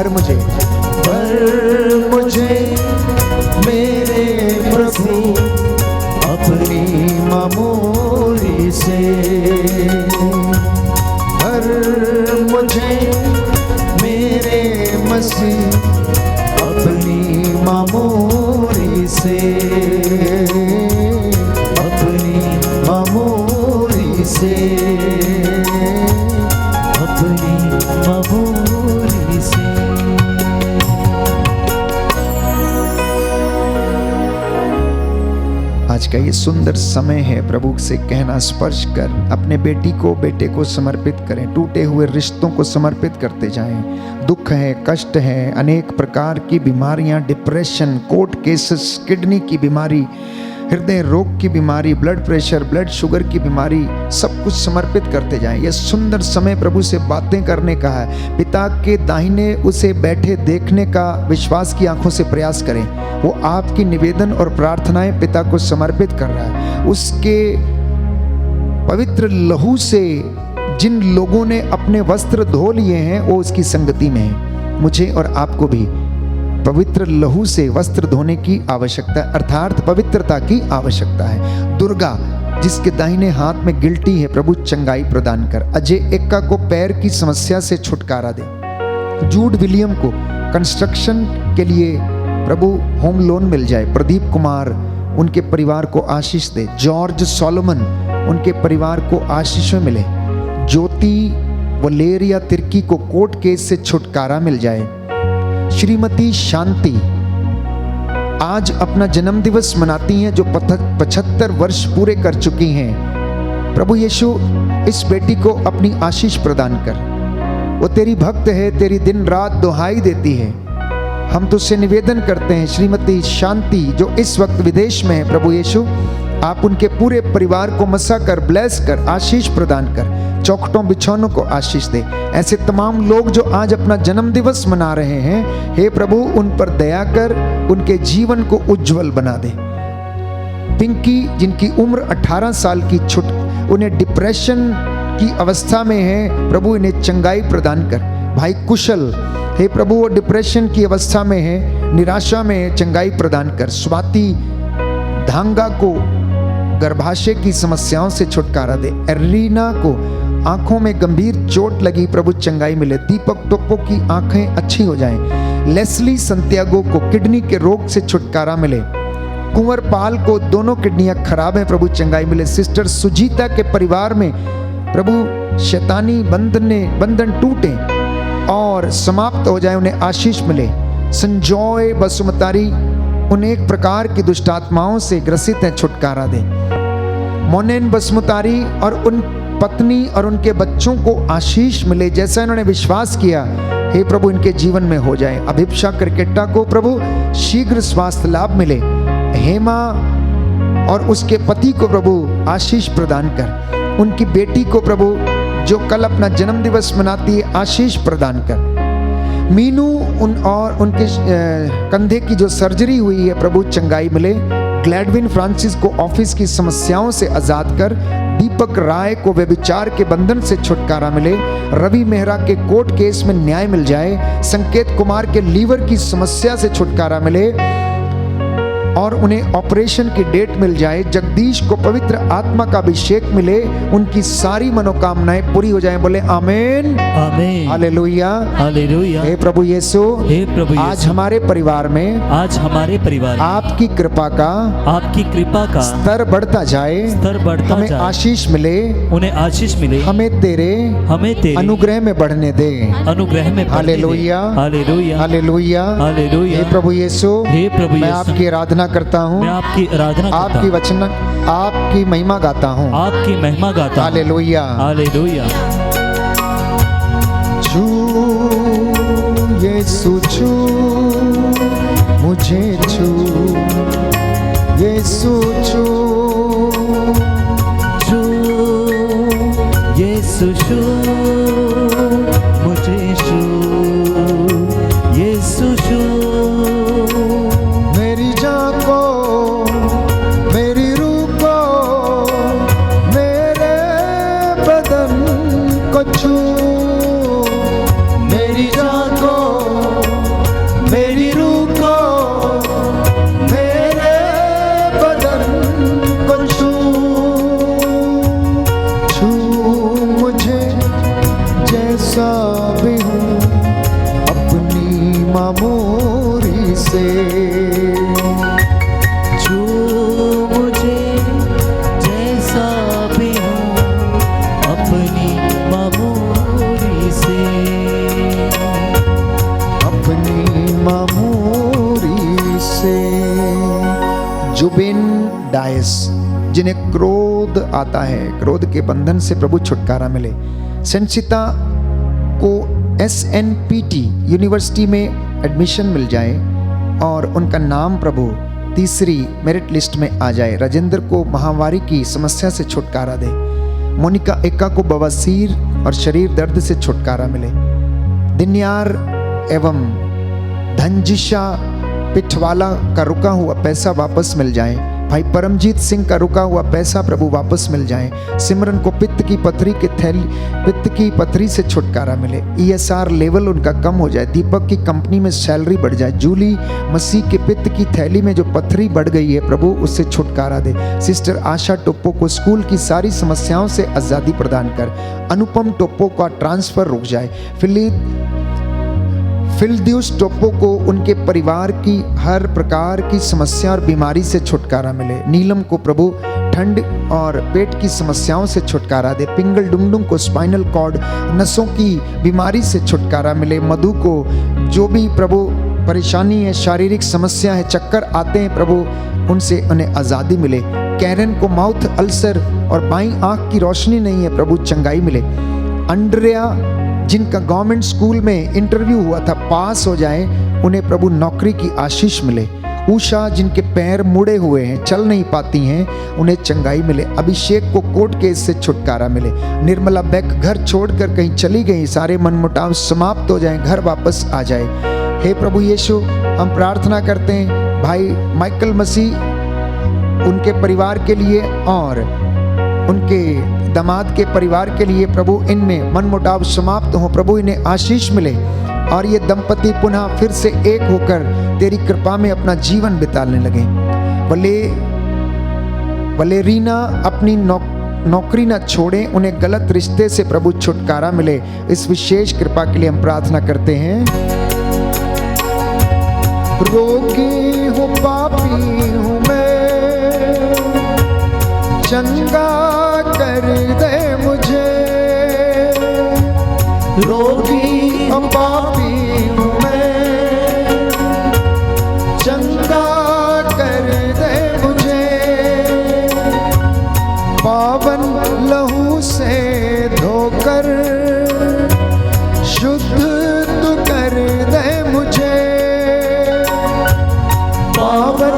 भर मुझे मेरे प्रभु अपनी मामूली से, भर मुझे मेरे मसीह अपनी मामूली से, अपनी मामूली से, अपनी मामूली से। आज का ये सुंदर समय है प्रभु से कहना, स्पर्श कर अपने बेटी को बेटे को समर्पित करें, टूटे हुए रिश्तों को समर्पित करते जाएं। दुख है, कष्ट है, अनेक प्रकार की बीमारियां, डिप्रेशन, कोर्ट केसेस, किडनी की बीमारी, हृदय रोग की बीमारी, ब्लड प्रेशर, ब्लड शुगर की बीमारी, सब कुछ समर्पित करते जाएं। यह सुंदर समय प्रभु से बातें करने का है। पिता के दाहिने उसे बैठे देखने का विश्वास की आंखों से प्रयास करें। वो आपकी निवेदन और प्रार्थनाएं पिता को समर्पित कर रहा है। उसके पवित्र लहू से जिन लोगों ने अपने वस्त्र धो लिए हैं वो उसकी संगति में है। मुझे और आपको भी पवित्र लहू से वस्त्र धोने की आवश्यकता, अर्थात पवित्रता की आवश्यकता है। दुर्गा जिसके दाहिने हाथ में गिल्टी है, प्रभु चंगाई प्रदान कर। अजय एक्का को पैर की समस्या से छुटकारा दे। जूड विलियम को कंस्ट्रक्शन के लिए प्रभु होम लोन मिल जाए। प्रदीप कुमार उनके परिवार को आशीष दे। जॉर्ज सोलोमन उनके परिवार को आशीषें मिले। ज्योति वलेरिया तिर्की को कोर्ट केस से छुटकारा मिल जाए। श्रीमती शांति आज अपना जन्म दिवस मनाती हैं, जो 75 वर्ष पूरे कर चुकी हैं। प्रभु यीशु इस बेटी को अपनी आशीष प्रदान कर। वो तेरी भक्त है, तेरी दिन रात दुहाई देती है। हम तुझसे निवेदन करते हैं श्रीमती शांति जो इस वक्त विदेश में है, प्रभु यीशु आप उनके पूरे परिवार को मसा कर, ब्लेस कर, आशीष प्रदान कर। चौखटों बिछौनों को आशीष दे। ऐसे तमाम लोग जो आज अपना जन्म दिवस मना रहे हैं, हे प्रभु उन पर दया कर, उनके जीवन को उज्जवल बना दे। पिंकी जिनकी उम्र 18 साल की, उन्हें डिप्रेशन की अवस्था में है, प्रभु इन्हें चंगाई प्रदान कर। भाई कुशल, हे प्रभु वो डिप्रेशन की अवस्था में है, निराशा में है, चंगाई प्रदान कर। स्वाति धांगा को गर्भाशय की समस्याओं से छुटकारा दे। एरीना को आंखों में गंभीर चोट लगी, प्रभु चंगाई मिले। दीपक टोप्पो की आंखें अच्छी हो जाएं। लेस्ली संत्यागो को किडनी के रोग से छुटकारा मिले। कुंवर पाल को दोनों किडनियां खराब हैं, प्रभु चंगाई मिले। सिस्टर सुजीता के परिवार में प्रभु शैतानी बंधन टूटे और समाप्त हो जाए, उन्हें आशीष मिले। संजॉय बसुमतारी अनेक प्रकार की दुष्टात्माओं से ग्रसित हैं, छुटकारा दे। मोनेन बसुमतारी और उन पत्नी और उनके बच्चों को आशीष मिले, जैसा इन्होंने विश्वास किया, हे प्रभु इनके जीवन में हो जाए। अभिप्सा क्रिकेटा को प्रभु शीघ्र स्वास्थ्य लाभ मिले। हेमा और उसके पति को प्रभु आशीष प्रदान कर। उनकी बेटी को प्रभु जो कल अपना जन्म दिवस मनाती है, आशीष प्रदान कर। मीनू और उनके कंधे की जो सर्जरी हुई है, प्रभु चंगाई मिले। ग्लैडविन फ्रांसिस को ऑफिस की समस्याओं से आजाद कर। दीपक राय को व्यभिचार के बंधन से छुटकारा मिले। रवि मेहरा के कोर्ट केस में न्याय मिल जाए। संकेत कुमार के लीवर की समस्या से छुटकारा मिले और उन्हें ऑपरेशन की डेट मिल जाए। जगदीश को पवित्र आत्मा का अभिषेक मिले, उनकी सारी मनोकामनाएं पूरी हो जाएं। बोले आमीन, आमीन, हालेलुया, हालेलुया। हे प्रभु यीशु, हे प्रभु यीशु, आज हमारे परिवार में, आज हमारे परिवार में आपकी कृपा का स्तर बढ़ता जाए, हमें जाए, आशीष मिले, उन्हें आशीष मिले, हमें तेरे अनुग्रह में बढ़ने दे, अनुग्रह में। हालेलुया, हालेलुया, हालेलुया, हालेलुया। हे प्रभु यीशु, हे प्रभु मैं यीशु, आपकी आराधना करता हूँ, मैं आपकी आराधना करता आपकी वचन, आपकी महिमा गाता हूँ, आपकी महिमा गाता हूँ। Hallelujah, hallelujah. छू यीशु छू, मुझे छू यीशु छू, छू यीशु छू, मुझे छू यीशु छू। मेरी जान को, मेरी रूह को, मेरे बदन को छू। मेरी जान को, जायस, जिन्हें क्रोध आता है, क्रोध के बंधन से प्रभु छुटकारा मिले। संचिता को SNPT यूनिवर्सिटी में एडमिशन मिल जाए और उनका नाम प्रभु तीसरी मेरिट लिस्ट में आ जाए। राजेंद्र को महामारी की समस्या से छुटकारा दे। मोनिका एका को बवासीर और शरीर दर्द से छुटकारा मिले। दिन्यार एवं धनजिशा पिठवाला का रुका हुआ पैसा वापस मिल जाए। भाई परमजीत सिंह का रुका हुआ पैसा प्रभु वापस मिल जाए। सिमरन को पित्त की पथरी से छुटकारा मिले। ESR लेवल उनका कम हो जाए। दीपक की कंपनी में सैलरी बढ़ जाए। जूली मसीह के पित्त की थैली में जो पथरी बढ़ गई है प्रभु उससे छुटकारा दे। सिस्टर आशा टोप्पो को स्कूल की सारी समस्याओं से आज़ादी प्रदान कर। अनुपम टोप्पो का ट्रांसफर रुक जाए। फिलद्यूस टोप्पो को उनके परिवार की हर प्रकार की समस्या और बीमारी से छुटकारा मिले। नीलम को प्रभु ठंड और पेट की समस्याओं से छुटकारा दे। पिंगल डुंगडुंग को स्पाइनल कॉर्ड नसों की बीमारी से छुटकारा मिले। मधु को जो भी प्रभु परेशानी है, शारीरिक समस्या है, चक्कर आते हैं प्रभु उनसे उन्हें आज़ादी मिले। कैरन को माउथ अल्सर और बाईं आंख की रोशनी नहीं है प्रभु चंगाई मिले। अंड्रिया जिनका गवर्नमेंट स्कूल में इंटरव्यू हुआ था पास हो जाए, उन्हें प्रभु नौकरी की आशीष मिले। उषा जिनके पैर मुड़े हुए हैं, चल नहीं पाती हैं, उन्हें चंगाई मिले। अभिषेक को कोर्ट केस से छुटकारा मिले। निर्मला बेक घर छोड़कर कहीं चली गई, सारे मनमुटाव समाप्त हो जाएं, घर वापस आ जाए। हे प्रभु यीशु, हम प्रार्थना करते हैं भाई माइकल मसीह उनके परिवार के लिए और उनके दामाद के परिवार के लिए प्रभु इनमें मनमुटाव समाप्त हो, प्रभु इन्हें आशीष मिले और ये दंपति पुनः फिर से एक होकर तेरी कृपा में अपना जीवन बिताने लगे। वलेरीना अपनी नौकरी न छोड़े, उन्हें गलत रिश्ते से प्रभु छुटकारा मिले। इस विशेष कृपा के लिए हम प्रार्थना करते हैं। रोगी हूँ, पापी हूँ मैं, चंगा कर दे मुझे। रोगी और पापी हूँ मैं, चंगा कर दे मुझे। पावन लहू से धोकर शुद्ध तू कर दे मुझे। पावन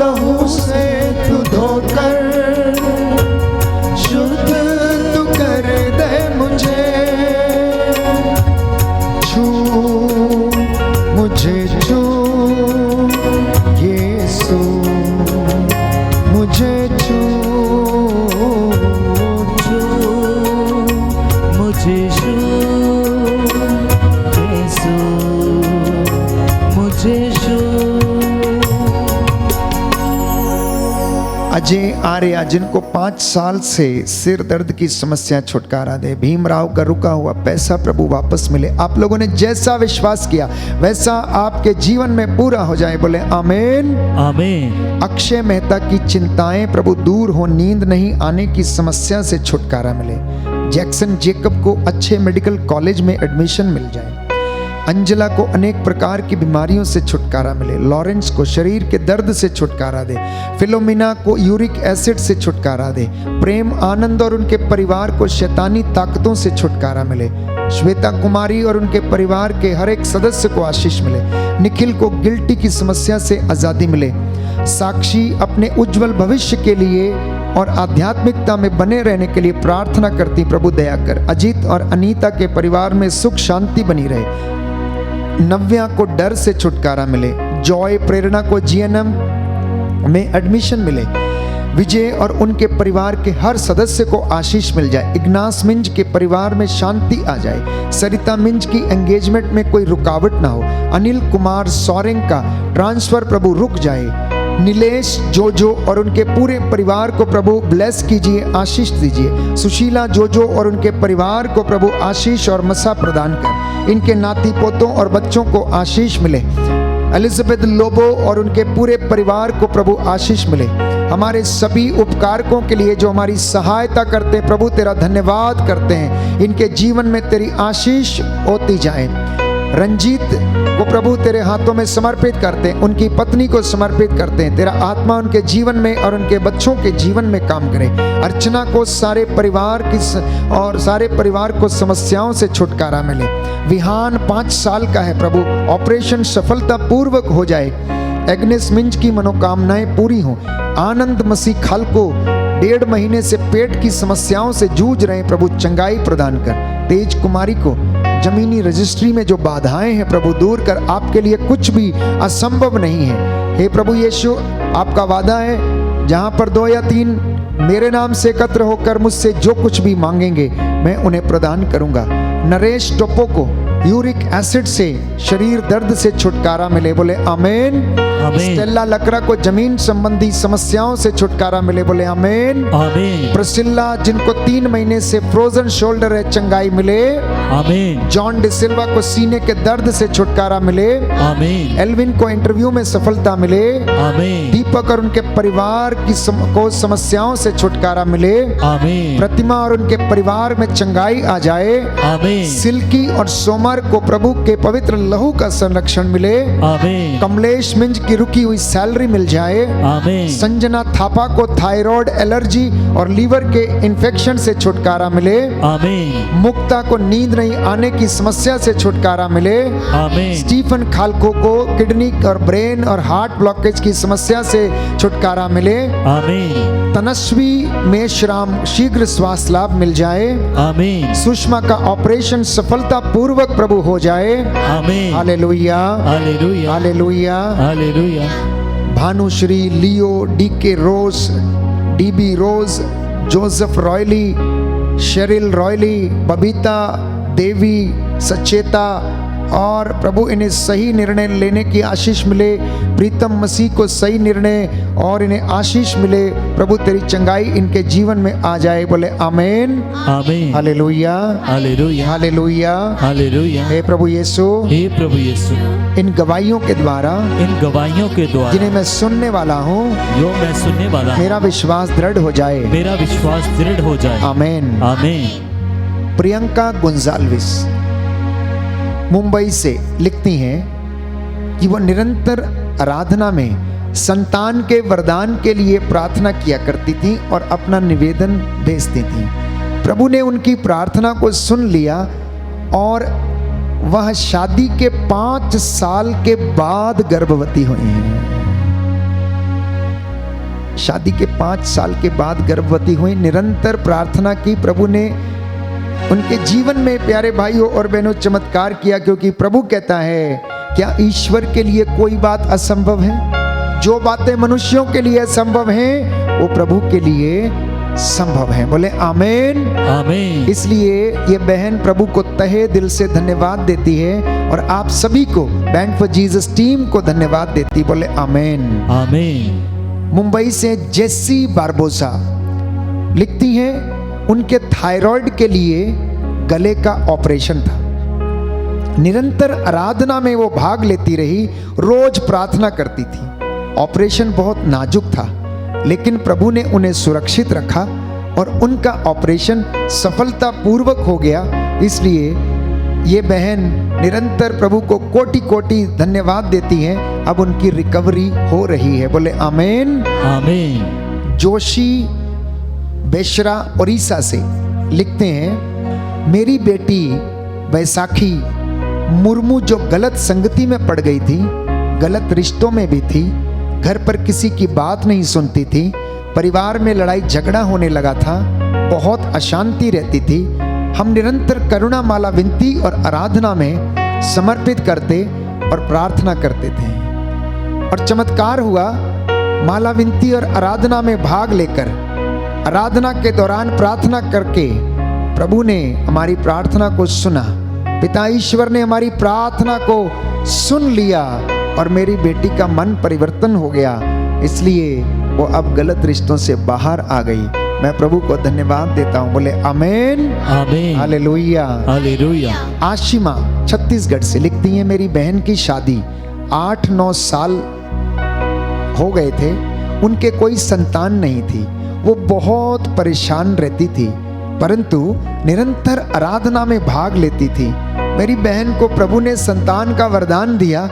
लहू से तू धोकर अजय आर्या जिनको 5 साल से सिर दर्द की समस्या छुटकारा दे। भीमराव का रुका हुआ पैसा प्रभु वापस मिले। आप लोगों ने जैसा विश्वास किया वैसा आपके जीवन में पूरा हो जाए। बोले आमीन आमीन। अक्षय मेहता की चिंताएं प्रभु दूर हो, नींद नहीं आने की समस्या से छुटकारा मिले। जैक्सन जेकब को अच्छे मेडिकल कॉलेज में एडमिशन मिल जाए। अंजला को अनेक प्रकार की बीमारियों से छुटकारा मिले। लॉरेंस को शरीर के दर्द से छुटकारा दे। फिलोमिना को यूरिक एसिड से छुटकारा दे। प्रेम आनंद और उनके परिवार को शैतानी ताकतों से छुटकारा मिले। श्वेता कुमारी और उनके परिवार के हर एक सदस्य को आशीष मिले। निखिल को गिल्टी की समस्या से आज़ादी मिले। साक्षी अपने उज्जवल भविष्य के लिए और आध्यात्मिकता में बने रहने के लिए प्रार्थना करती, प्रभु दया कर। अजीत और अनीता के परिवार में सुख शांति बनी रहे। नव्या को डर से छुटकारा मिले। जॉय प्रेरणा को GNM में एडमिशन मिले। विजय और उनके परिवार के हर सदस्य को आशीष मिल जाए। इग्नास मिंज के परिवार में शांति आ जाए। सरिता मिंज की एंगेजमेंट में कोई रुकावट ना हो। अनिल कुमार सोरेंग का ट्रांसफर प्रभु रुक जाए। नीलेश जोजो और उनके पूरे परिवार को प्रभु ब्लेस कीजिए, आशीष दीजिए। सुशीला जोजो और उनके परिवार को प्रभु आशीष और मसा प्रदान कर। इनके नाती पोतों और बच्चों को आशीष मिले। एलिजाबेथ लोबो और उनके पूरे परिवार को प्रभु आशीष मिले। हमारे सभी उपकारकों के लिए जो हमारी सहायता करते हैं प्रभु तेरा धन्यवाद करते हैं। इनके जीवन में तेरी आशीष होती जाए। रंजीत को प्रभु तेरे हाथों में समर्पित करते हैं, उनकी पत्नी को समर्पित करते हैं। तेरा आत्मा उनके जीवन में और उनके बच्चों के जीवन में काम करे। अर्चना को सारे परिवार को समस्याओं से छुटकारा मिले। विहान 5 साल का है प्रभु, ऑपरेशन सफलता पूर्वक हो जाए। एग्नेस मिंज की मनोकामनाएं पूरी हों। आनंद मसीह खाल को 1.5 महीने से पेट की समस्याओं से जूझ रहे हैं प्रभु, चंगाई प्रदान कर। तेज कुमारी को जमीनी रजिस्ट्री में जो बाधाएं हैं प्रभु दूर कर। आपके लिए कुछ भी असंभव नहीं है। हे प्रभु यीशु, आपका वादा है जहां पर 2 या 3 मेरे नाम से एकत्र होकर मुझसे जो कुछ भी मांगेंगे मैं उन्हें प्रदान करूंगा। नरेश टोपो को यूरिक एसिड से शरीर दर्द से छुटकारा मिले, बोले आमेन। स्टेला लकड़ा को जमीन संबंधी समस्याओं से छुटकारा मिले, बोले आमेन। प्रिसिल्ला जिनको 3 महीने से फ्रोजन शोल्डर है, चंगाई मिले, आमेन। जॉन डिसिल्वा को सीने के दर्द से छुटकारा मिले, आमेन। एल्विन को इंटरव्यू में सफलता मिले, आमेन। दीपक और उनके परिवार को समस्याओं से छुटकारा मिले, आमेन। प्रतिमा और उनके परिवार में चंगाई आ जाए, आमेन। सिल्की और सोमर को प्रभु के पवित्र लहू का संरक्षण मिले, आमीन। कमलेश मिंज की रुकी हुई सैलरी मिल जाए, आमीन। संजना थापा को थायराइड एलर्जी और लीवर के इन्फेक्शन से छुटकारा मिले, आमीन। मुक्ता को नींद नहीं आने की समस्या से छुटकारा मिले, आमीन। स्टीफन खालको को किडनी और ब्रेन और हार्ट ब्लॉकेज की समस्या से छुटकारा मिले, आमीन। तनस्वी मेषराम शीघ्र स्वास्थ्य लाभ मिल जाए, आमीन। सुषमा का ऑपरेशन सफलता पूर्वक प्रभु हो जाए, आमीन। हालेलुया, हालेलुया, हालेलुया, हालेलुया। Bhanushri, Leo, DK Rose, DB Rose, Joseph Royly, Sheryl Royly, Babita Devi, Sacheta और प्रभु इन्हें सही निर्णय लेने की आशीष मिले। प्रीतम मसीह को सही निर्णय और इन्हें आशीष मिले। प्रभु तेरी चंगाई इनके जीवन में आ जाए, बोले आमीन, आमीन। हालेलुया, हालेलुया, हालेलुया, हालेलुया। हे प्रभु यीशु, हे प्रभु यीशु, इन गवाहियों के द्वारा जिन्हें मैं सुनने वाला हूँ, जो मैं सुनने वाला, मेरा विश्वास दृढ़ हो जाए, मेरा विश्वास दृढ़ हो जाए, आमीन, आमीन। प्रियंका गुंजाल्विस मुंबई से लिखती हैं कि वो निरंतर आराधना में संतान के वरदान के लिए प्रार्थना किया करती थी और अपना निवेदन भेजती थी। प्रभु ने उनकी प्रार्थना को सुन लिया और वह शादी के 5 साल के बाद गर्भवती हुई हैं। शादी के 5 साल के बाद गर्भवती हुई। निरंतर प्रार्थना की, प्रभु ने उनके जीवन में प्यारे भाइयों और बहनों चमत्कार किया, क्योंकि प्रभु कहता है क्या ईश्वर के लिए कोई बात असंभव है? जो बातें मनुष्यों के लिए असंभव हैं वो प्रभु के लिए संभव है, बोले आमीन, आमीन। इसलिए ये बहन प्रभु को तहे दिल से धन्यवाद देती है और आप सभी को बैंक फॉर जीसस टीम को धन्यवाद देती, बोले आमीन, आमीन। मुंबई से जेसी बारबोसा लिखती हैं उनके थायराइड के लिए गले का ऑपरेशन था। निरंतर आराधना में वो भाग लेती रही, रोज प्रार्थना करती थी। ऑपरेशन बहुत नाजुक था लेकिन प्रभु ने उन्हें सुरक्षित रखा और उनका ऑपरेशन सफलता पूर्वक हो गया। इसलिए ये बहन निरंतर प्रभु को कोटि कोटि धन्यवाद देती हैं। अब उनकी रिकवरी हो रही है, बोले आमीन, आमीन। जोशी बेशरा उड़ीसा से लिखते हैं मेरी बेटी वैसाखी मुर्मू जो गलत संगति में पड़ गई थी, गलत रिश्तों में भी थी, घर पर किसी की बात नहीं सुनती थी, परिवार में लड़ाई झगड़ा होने लगा था, बहुत अशांति रहती थी। हम निरंतर करुणा माला विनती और आराधना में समर्पित करते और प्रार्थना करते थे और चमत्कार हुआ। माला विनती और आराधना में भाग लेकर आराधना के दौरान प्रार्थना करके प्रभु ने हमारी प्रार्थना को सुना। पिता ईश्वर ने हमारी प्रार्थना को सुन लिया और मेरी बेटी का मन परिवर्तन हो गया, इसलिए वो अब गलत रिश्तों से बाहर आ गई। मैं प्रभु को धन्यवाद देता हूँ, बोले आमीन, आमीन, हालेलुया, हालेलुया। आशिमा छत्तीसगढ़ से लिखती हैं मेरी बहन की शादी 8-9 साल हो गए थे, उनके कोई संतान नहीं थी। वो बहुत परेशान रहती थी परंतु निरंतर आराधना में भाग लेती थी। मेरी बहन को प्रभु ने संतान का वरदान दिया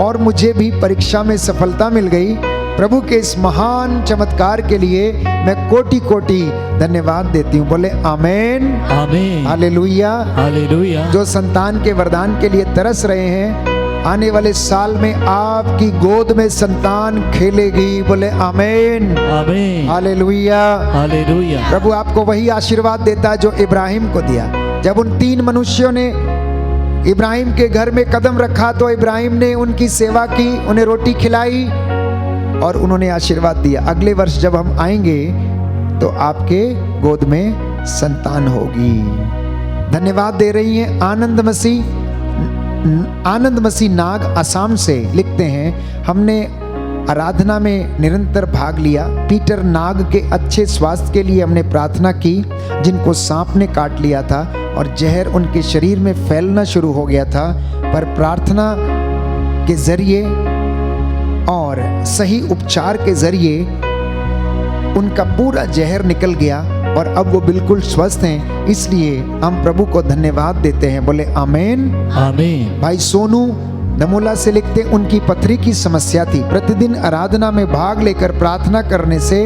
और मुझे भी परीक्षा में सफलता मिल गई। प्रभु के इस महान चमत्कार के लिए मैं कोटि कोटि धन्यवाद देती हूँ। बोले आमेन, आमीन, हालेलुया। हालेलुया। जो संतान के वरदान के लिए तरस रहे हैं, आने वाले साल में आपकी गोद में संतान खेलेगी। बोले आमेन, आमीन, हालेलुया, हालेलुया। प्रभु आपको वही आशीर्वाद देता है जो इब्राहिम को दिया। जब उन 3 मनुष्यों ने इब्राहिम के घर में कदम रखा तो इब्राहिम ने उनकी सेवा की, उन्हें रोटी खिलाई और उन्होंने आशीर्वाद दिया। अगले वर्ष जब हम आएंगे तो आपके गोद में संतान होगी। धन्यवाद दे रही हैं आनंद मसीह नाग असम से लिखते हैं, हमने आराधना में निरंतर भाग लिया। पीटर नाग के अच्छे स्वास्थ्य के लिए हमने प्रार्थना की, जिनको सांप ने काट लिया था और जहर उनके शरीर में फैलना शुरू हो गया था, पर प्रार्थना के जरिए और सही उपचार के जरिए उनका पूरा जहर निकल गया और अब वो बिल्कुल स्वस्थ हैं। इसलिए हम प्रभु को धन्यवाद देते हैं। बोले आमेन, आमीन। भाई सोनू नमोला से लिखते, उनकी पथरी की समस्या थी, प्रतिदिन आराधना में भाग लेकर प्रार्थना करने से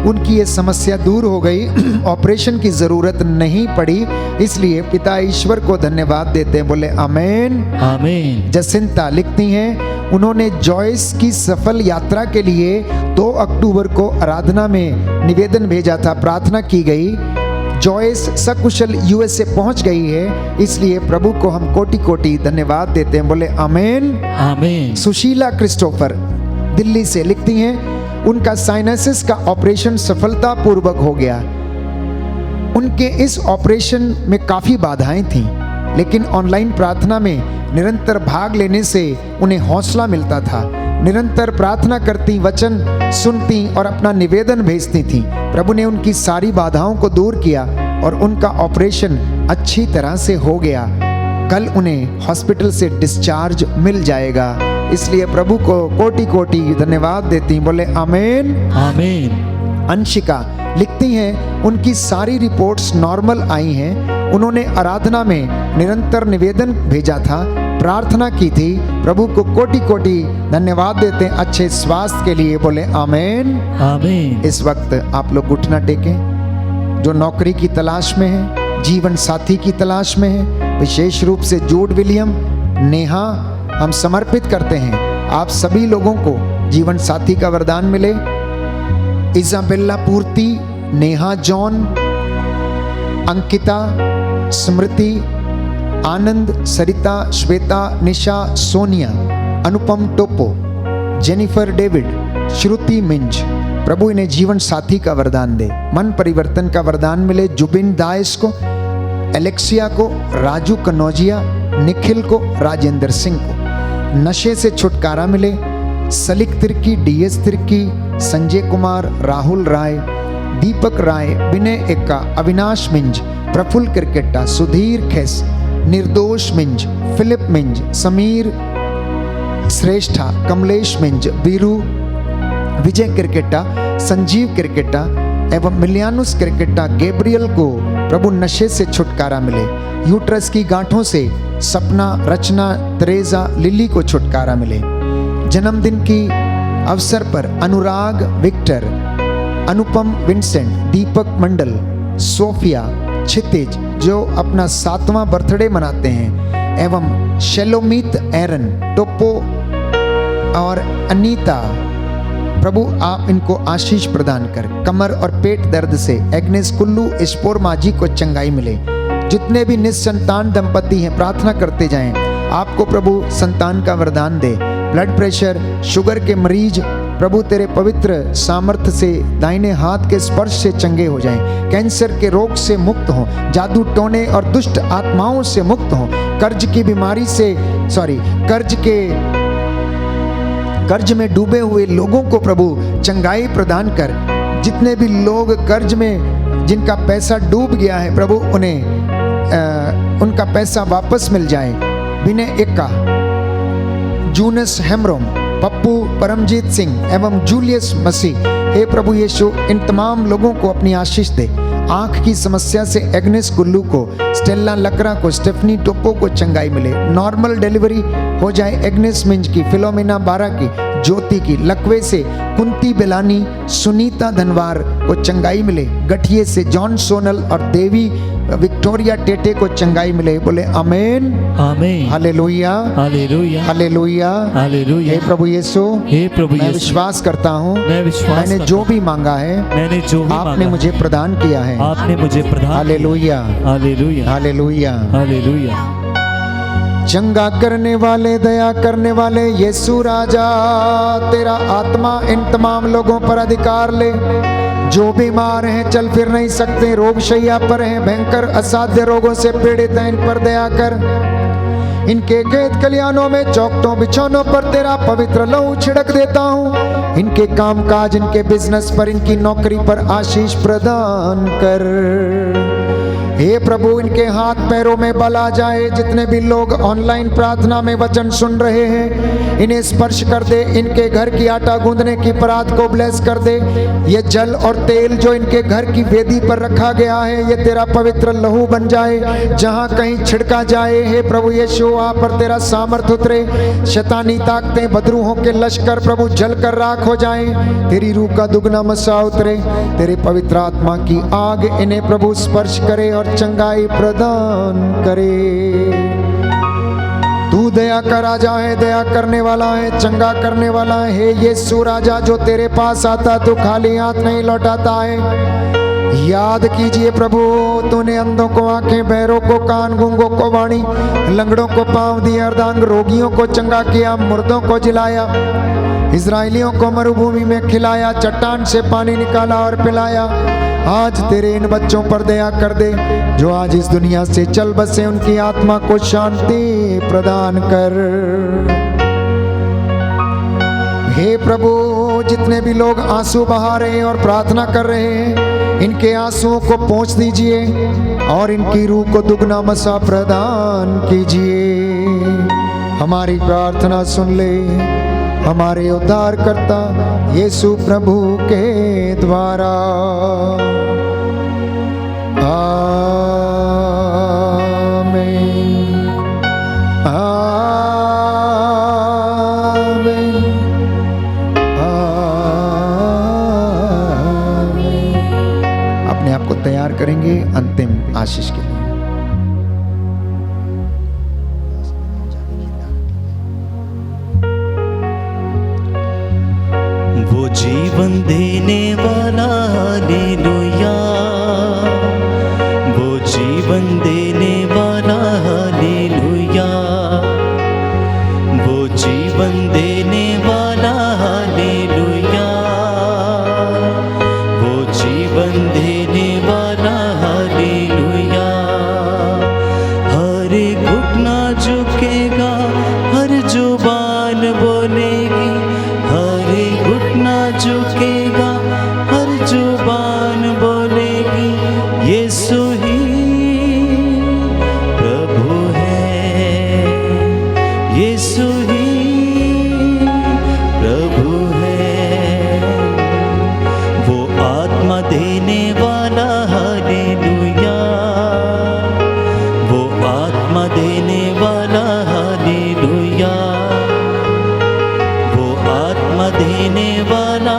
उनकी ये समस्या दूर हो गई, ऑपरेशन की जरूरत नहीं पड़ी, इसलिए पिता ईश्वर को धन्यवाद देते हैं। बोले आमेन, आमीन। जसिंता लिखती हैं, उन्होंने जॉयस की सफल यात्रा के लिए 2 अक्टूबर को आराधना में निवेदन भेजा था, प्रार्थना की गई। जॉयस सकुशल यूएसए पहुंच गई है, इसलिए प्रभु को हम कोटि कोटि धन्यवाद देते हैं। बोले आमेन, आमीन। सुशीला क्रिस्टोफर दिल्ली से लिखती हैं, उनका साइनसिस का ऑपरेशन सफलतापूर्वक हो गया। उनके इस ऑपरेशन में काफी बाधाएं थीं, लेकिन ऑनलाइन प्रार्थना में निरंतर भाग लेने से उन्हें हौसला मिलता था। निरंतर प्रार्थना करती, वचन सुनती और अपना निवेदन भेजती थी। प्रभु ने उनकी सारी बाधाओं को दूर किया और उनका ऑपरेशन अच्छी तरह से हो गया। कल उन्हें हॉस्पिटल से डिस्चार्ज मिल जाएगा, इसलिए प्रभु को कोटि कोटि धन्यवाद देती। बोले आमेन, आमीन। अंशिका लिखती हैं, उनकी सारी रिपोर्ट्स नॉर्मल आई हैं। उन्होंने आराधना में निरंतर निवेदन भेजा था, प्रार्थना की थी। प्रभु को कोटि कोटि धन्यवाद देते हैं अच्छे स्वास्थ्य के लिए। बोले आमेन, आमीन। इस वक्त आप लोग घुटना टेकें। जो नौकरी की तलाश में है, जीवन साथी की तलाश में है, विशेष रूप से जूड विलियम, नेहा, हम समर्पित करते हैं आप सभी लोगों को जीवन साथी का वरदान मिले। इजाबेला पूर्ति, नेहा जॉन, अंकिता, स्मृति, आनंद, सरिता, श्वेता, निशा, सोनिया, अनुपम टोपो, जेनिफर डेविड, श्रुति मिंज, प्रभु इन्हें जीवन साथी का वरदान दे। मन परिवर्तन का वरदान मिले जुबिन दाइस को, एलेक्सिया को, राजू कनौजिया, निखिल को, राजेंद्र सिंह को। नशे से छुटकारा मिले सलिक तिर्की, डीएस तिर्की, संजय कुमार, राहुल राय, दीपक राय, विनय एक्का, अविनाश मिंज, प्रफुल्ल क्रिकेटा, सुधीर खेस, निर्दोष मिंज, फिलिप मिंज, समीर श्रेष्ठा, कमलेश मिंज, बीरू, विजय क्रिकेटा, संजीव क्रिकेटा एवं मिलियानुस क्रिकेटा, गैब्रियल को प्रभु नशे से छुटकारा मिले। यूट्रस की गांठों से सपना, रचना, त्रेजा, लिली को छुटकारा मिले। जन्मदिन की अवसर पर अनुराग, विक्टर, अनुपम, विंसेंट, दीपक मंडल, सोफिया, क्षितिज जो अपना 7वां बर्थडे मनाते हैं, एवं शेलोमीत, एरन, टोपो और अनीता, प्रभु आप इनको आशीष प्रदान कर। कमर और पेट दर्द से एग्नेस कुल्लू, इस्पोर माजी को चंगाई मिले। जितने भी निस्संतान दंपति हैं प्रार्थना करते जाएं, आपको प्रभु संतान का वरदान दे। ब्लड प्रेशर, शुगर के मरीज प्रभु तेरे पवित्र सामर्थ्य से दाहिने हाथ के स्पर्श से चंगे हो जाएं। कैंसर के रोग से मुक्त हों, जादू टोने और दुष्ट आत्माओं से मुक्त हों। कर्ज की बीमारी से कर्ज में डूबे हुए लोगों को प्रभु चंगाई प्रदान कर। जितने भी लोग कर्ज में जिनका पैसा डूब गया है प्रभु उन्हें उनका पैसा वापस मिल जाए। विनय एक्का, जूनस हेम्ब्रोम, पप्पू, परमजीत सिंह एवं जूलियस मसीह, हे प्रभु यीशु इन तमाम लोगों को अपनी आशीष दे। आंख की समस्या से एग्नेस कुल्लू को, स्टेला लकरा को, स्टेफनी टोप्पो को चंगाई मिले। नॉर्मल डिलीवरी हो जाए एग्नेस मिंज की, फिलोमिना बारा की, ज्योति की। लकवे से कुंती बेलानी, सुनीता धनवार को चंगाई मिले। गठिए से जॉन सोनल और देवी विक्टोरिया टेटे को चंगाई मिले। बोले आमेन, आमीन, हालेलुया, हालेलुया, हालेलुया, हालेलुया। हे प्रभु यीशु, हे प्रभु मैं यीशु, विश्वास करता हूँ, मैं विश्वास मैंने करता जो भी मांगा है मैंने जो भी आपने मांगा मुझे प्रदान किया है। आपने मुझे प्रदान हालेलुया, किया। हालेलुया, हालेलुया। हालेलुया। चंगा करने वाले, दया करने वाले यीशु राजा, तेरा आत्मा इन तमाम लोगों पर अधिकार ले जो बीमार हैं, चल फिर नहीं सकते, रोग शैया पर हैं, भयंकर असाध्य रोगों से पीड़ित हैं, इन पर दया कर। इनके खेत खलियानों में, चौखटों बिछौनों पर तेरा पवित्र लहू छिड़क देता हूँ। इनके कामकाज, इनके बिजनेस पर, इनकी नौकरी पर आशीष प्रदान कर। हे प्रभु, इनके हाथ पैरों में बल आ जाए। जितने भी लोग ऑनलाइन प्रार्थना में वचन सुन रहे हैं, इन्हें स्पर्श कर दे। इनके घर की आटा गूंदने की परात को ब्लेस कर दे। ये जल और तेल जो इनके घर की वेदी पर रखा गया है, ये तेरा पवित्र लहू बन जाए। जहां कहीं छिड़का जाए, हे प्रभु यीशु, वहां पर तेरा सामर्थ्य उतरे। शैतानी ताकतें, बदरूहों के लश्कर प्रभु जल कर राख हो जाएं। तेरी रूह का दुगना मसा उतरे। तेरे पवित्र आत्मा की आग इन्हें प्रभु स्पर्श करे और चंगाई प्रदान करे। तू दया का राजा है, दया करने वाला है, चंगा करने वाला है। हे यीशु राजा, जो तेरे पास आता तो खाली हाथ नहीं लौटाता है। याद कीजिए प्रभु, तूने अंधों को आंखें, बहरों को कान, गूंगों को वाणी, लंगड़ों को पांव दिए, अर्धांग रोगियों को चंगा किया, मुर्दों को जिलाया, इजराइलियों को मरुभूमि में खिलाया, चट्टान से पानी निकाला और पिलाया। आज तेरे इन बच्चों पर दया कर दे जो आज इस दुनिया से चल बसे। उनकी आत्मा को शांति प्रदान कर। हे प्रभु, जितने भी लोग आंसू बहा रहे हैं और प्रार्थना कर रहे हैं, इनके आंसुओं को पोंछ दीजिए और इनकी रूह को दुगना मसा प्रदान कीजिए। हमारी प्रार्थना सुन ले हमारे उद्धारकर्ता यीशु प्रभु के द्वारा। आमीन, आमीन, आमीन। अपने आप को तैयार करेंगे अंतिम आशीष के लिए। वो जीवन देने वाला, हालेलुया, वो जीवन देने वाला, हालेलुया, वो जीवन देने वाला, हालेलुया, वो जीवन देने वाला, हालेलुया। हर घुटना झुकेगा, हर जुबान बोलेगी, हर घुटना झुकेगा, हर जुबान बोलेगी, यीशु ही प्रभु है, यीशु ही प्रभु है। वो आत्मा देने वाला, हालेलुया, वो आत्मा देने वाला, हालेलुया, वो आत्मा देने वाला,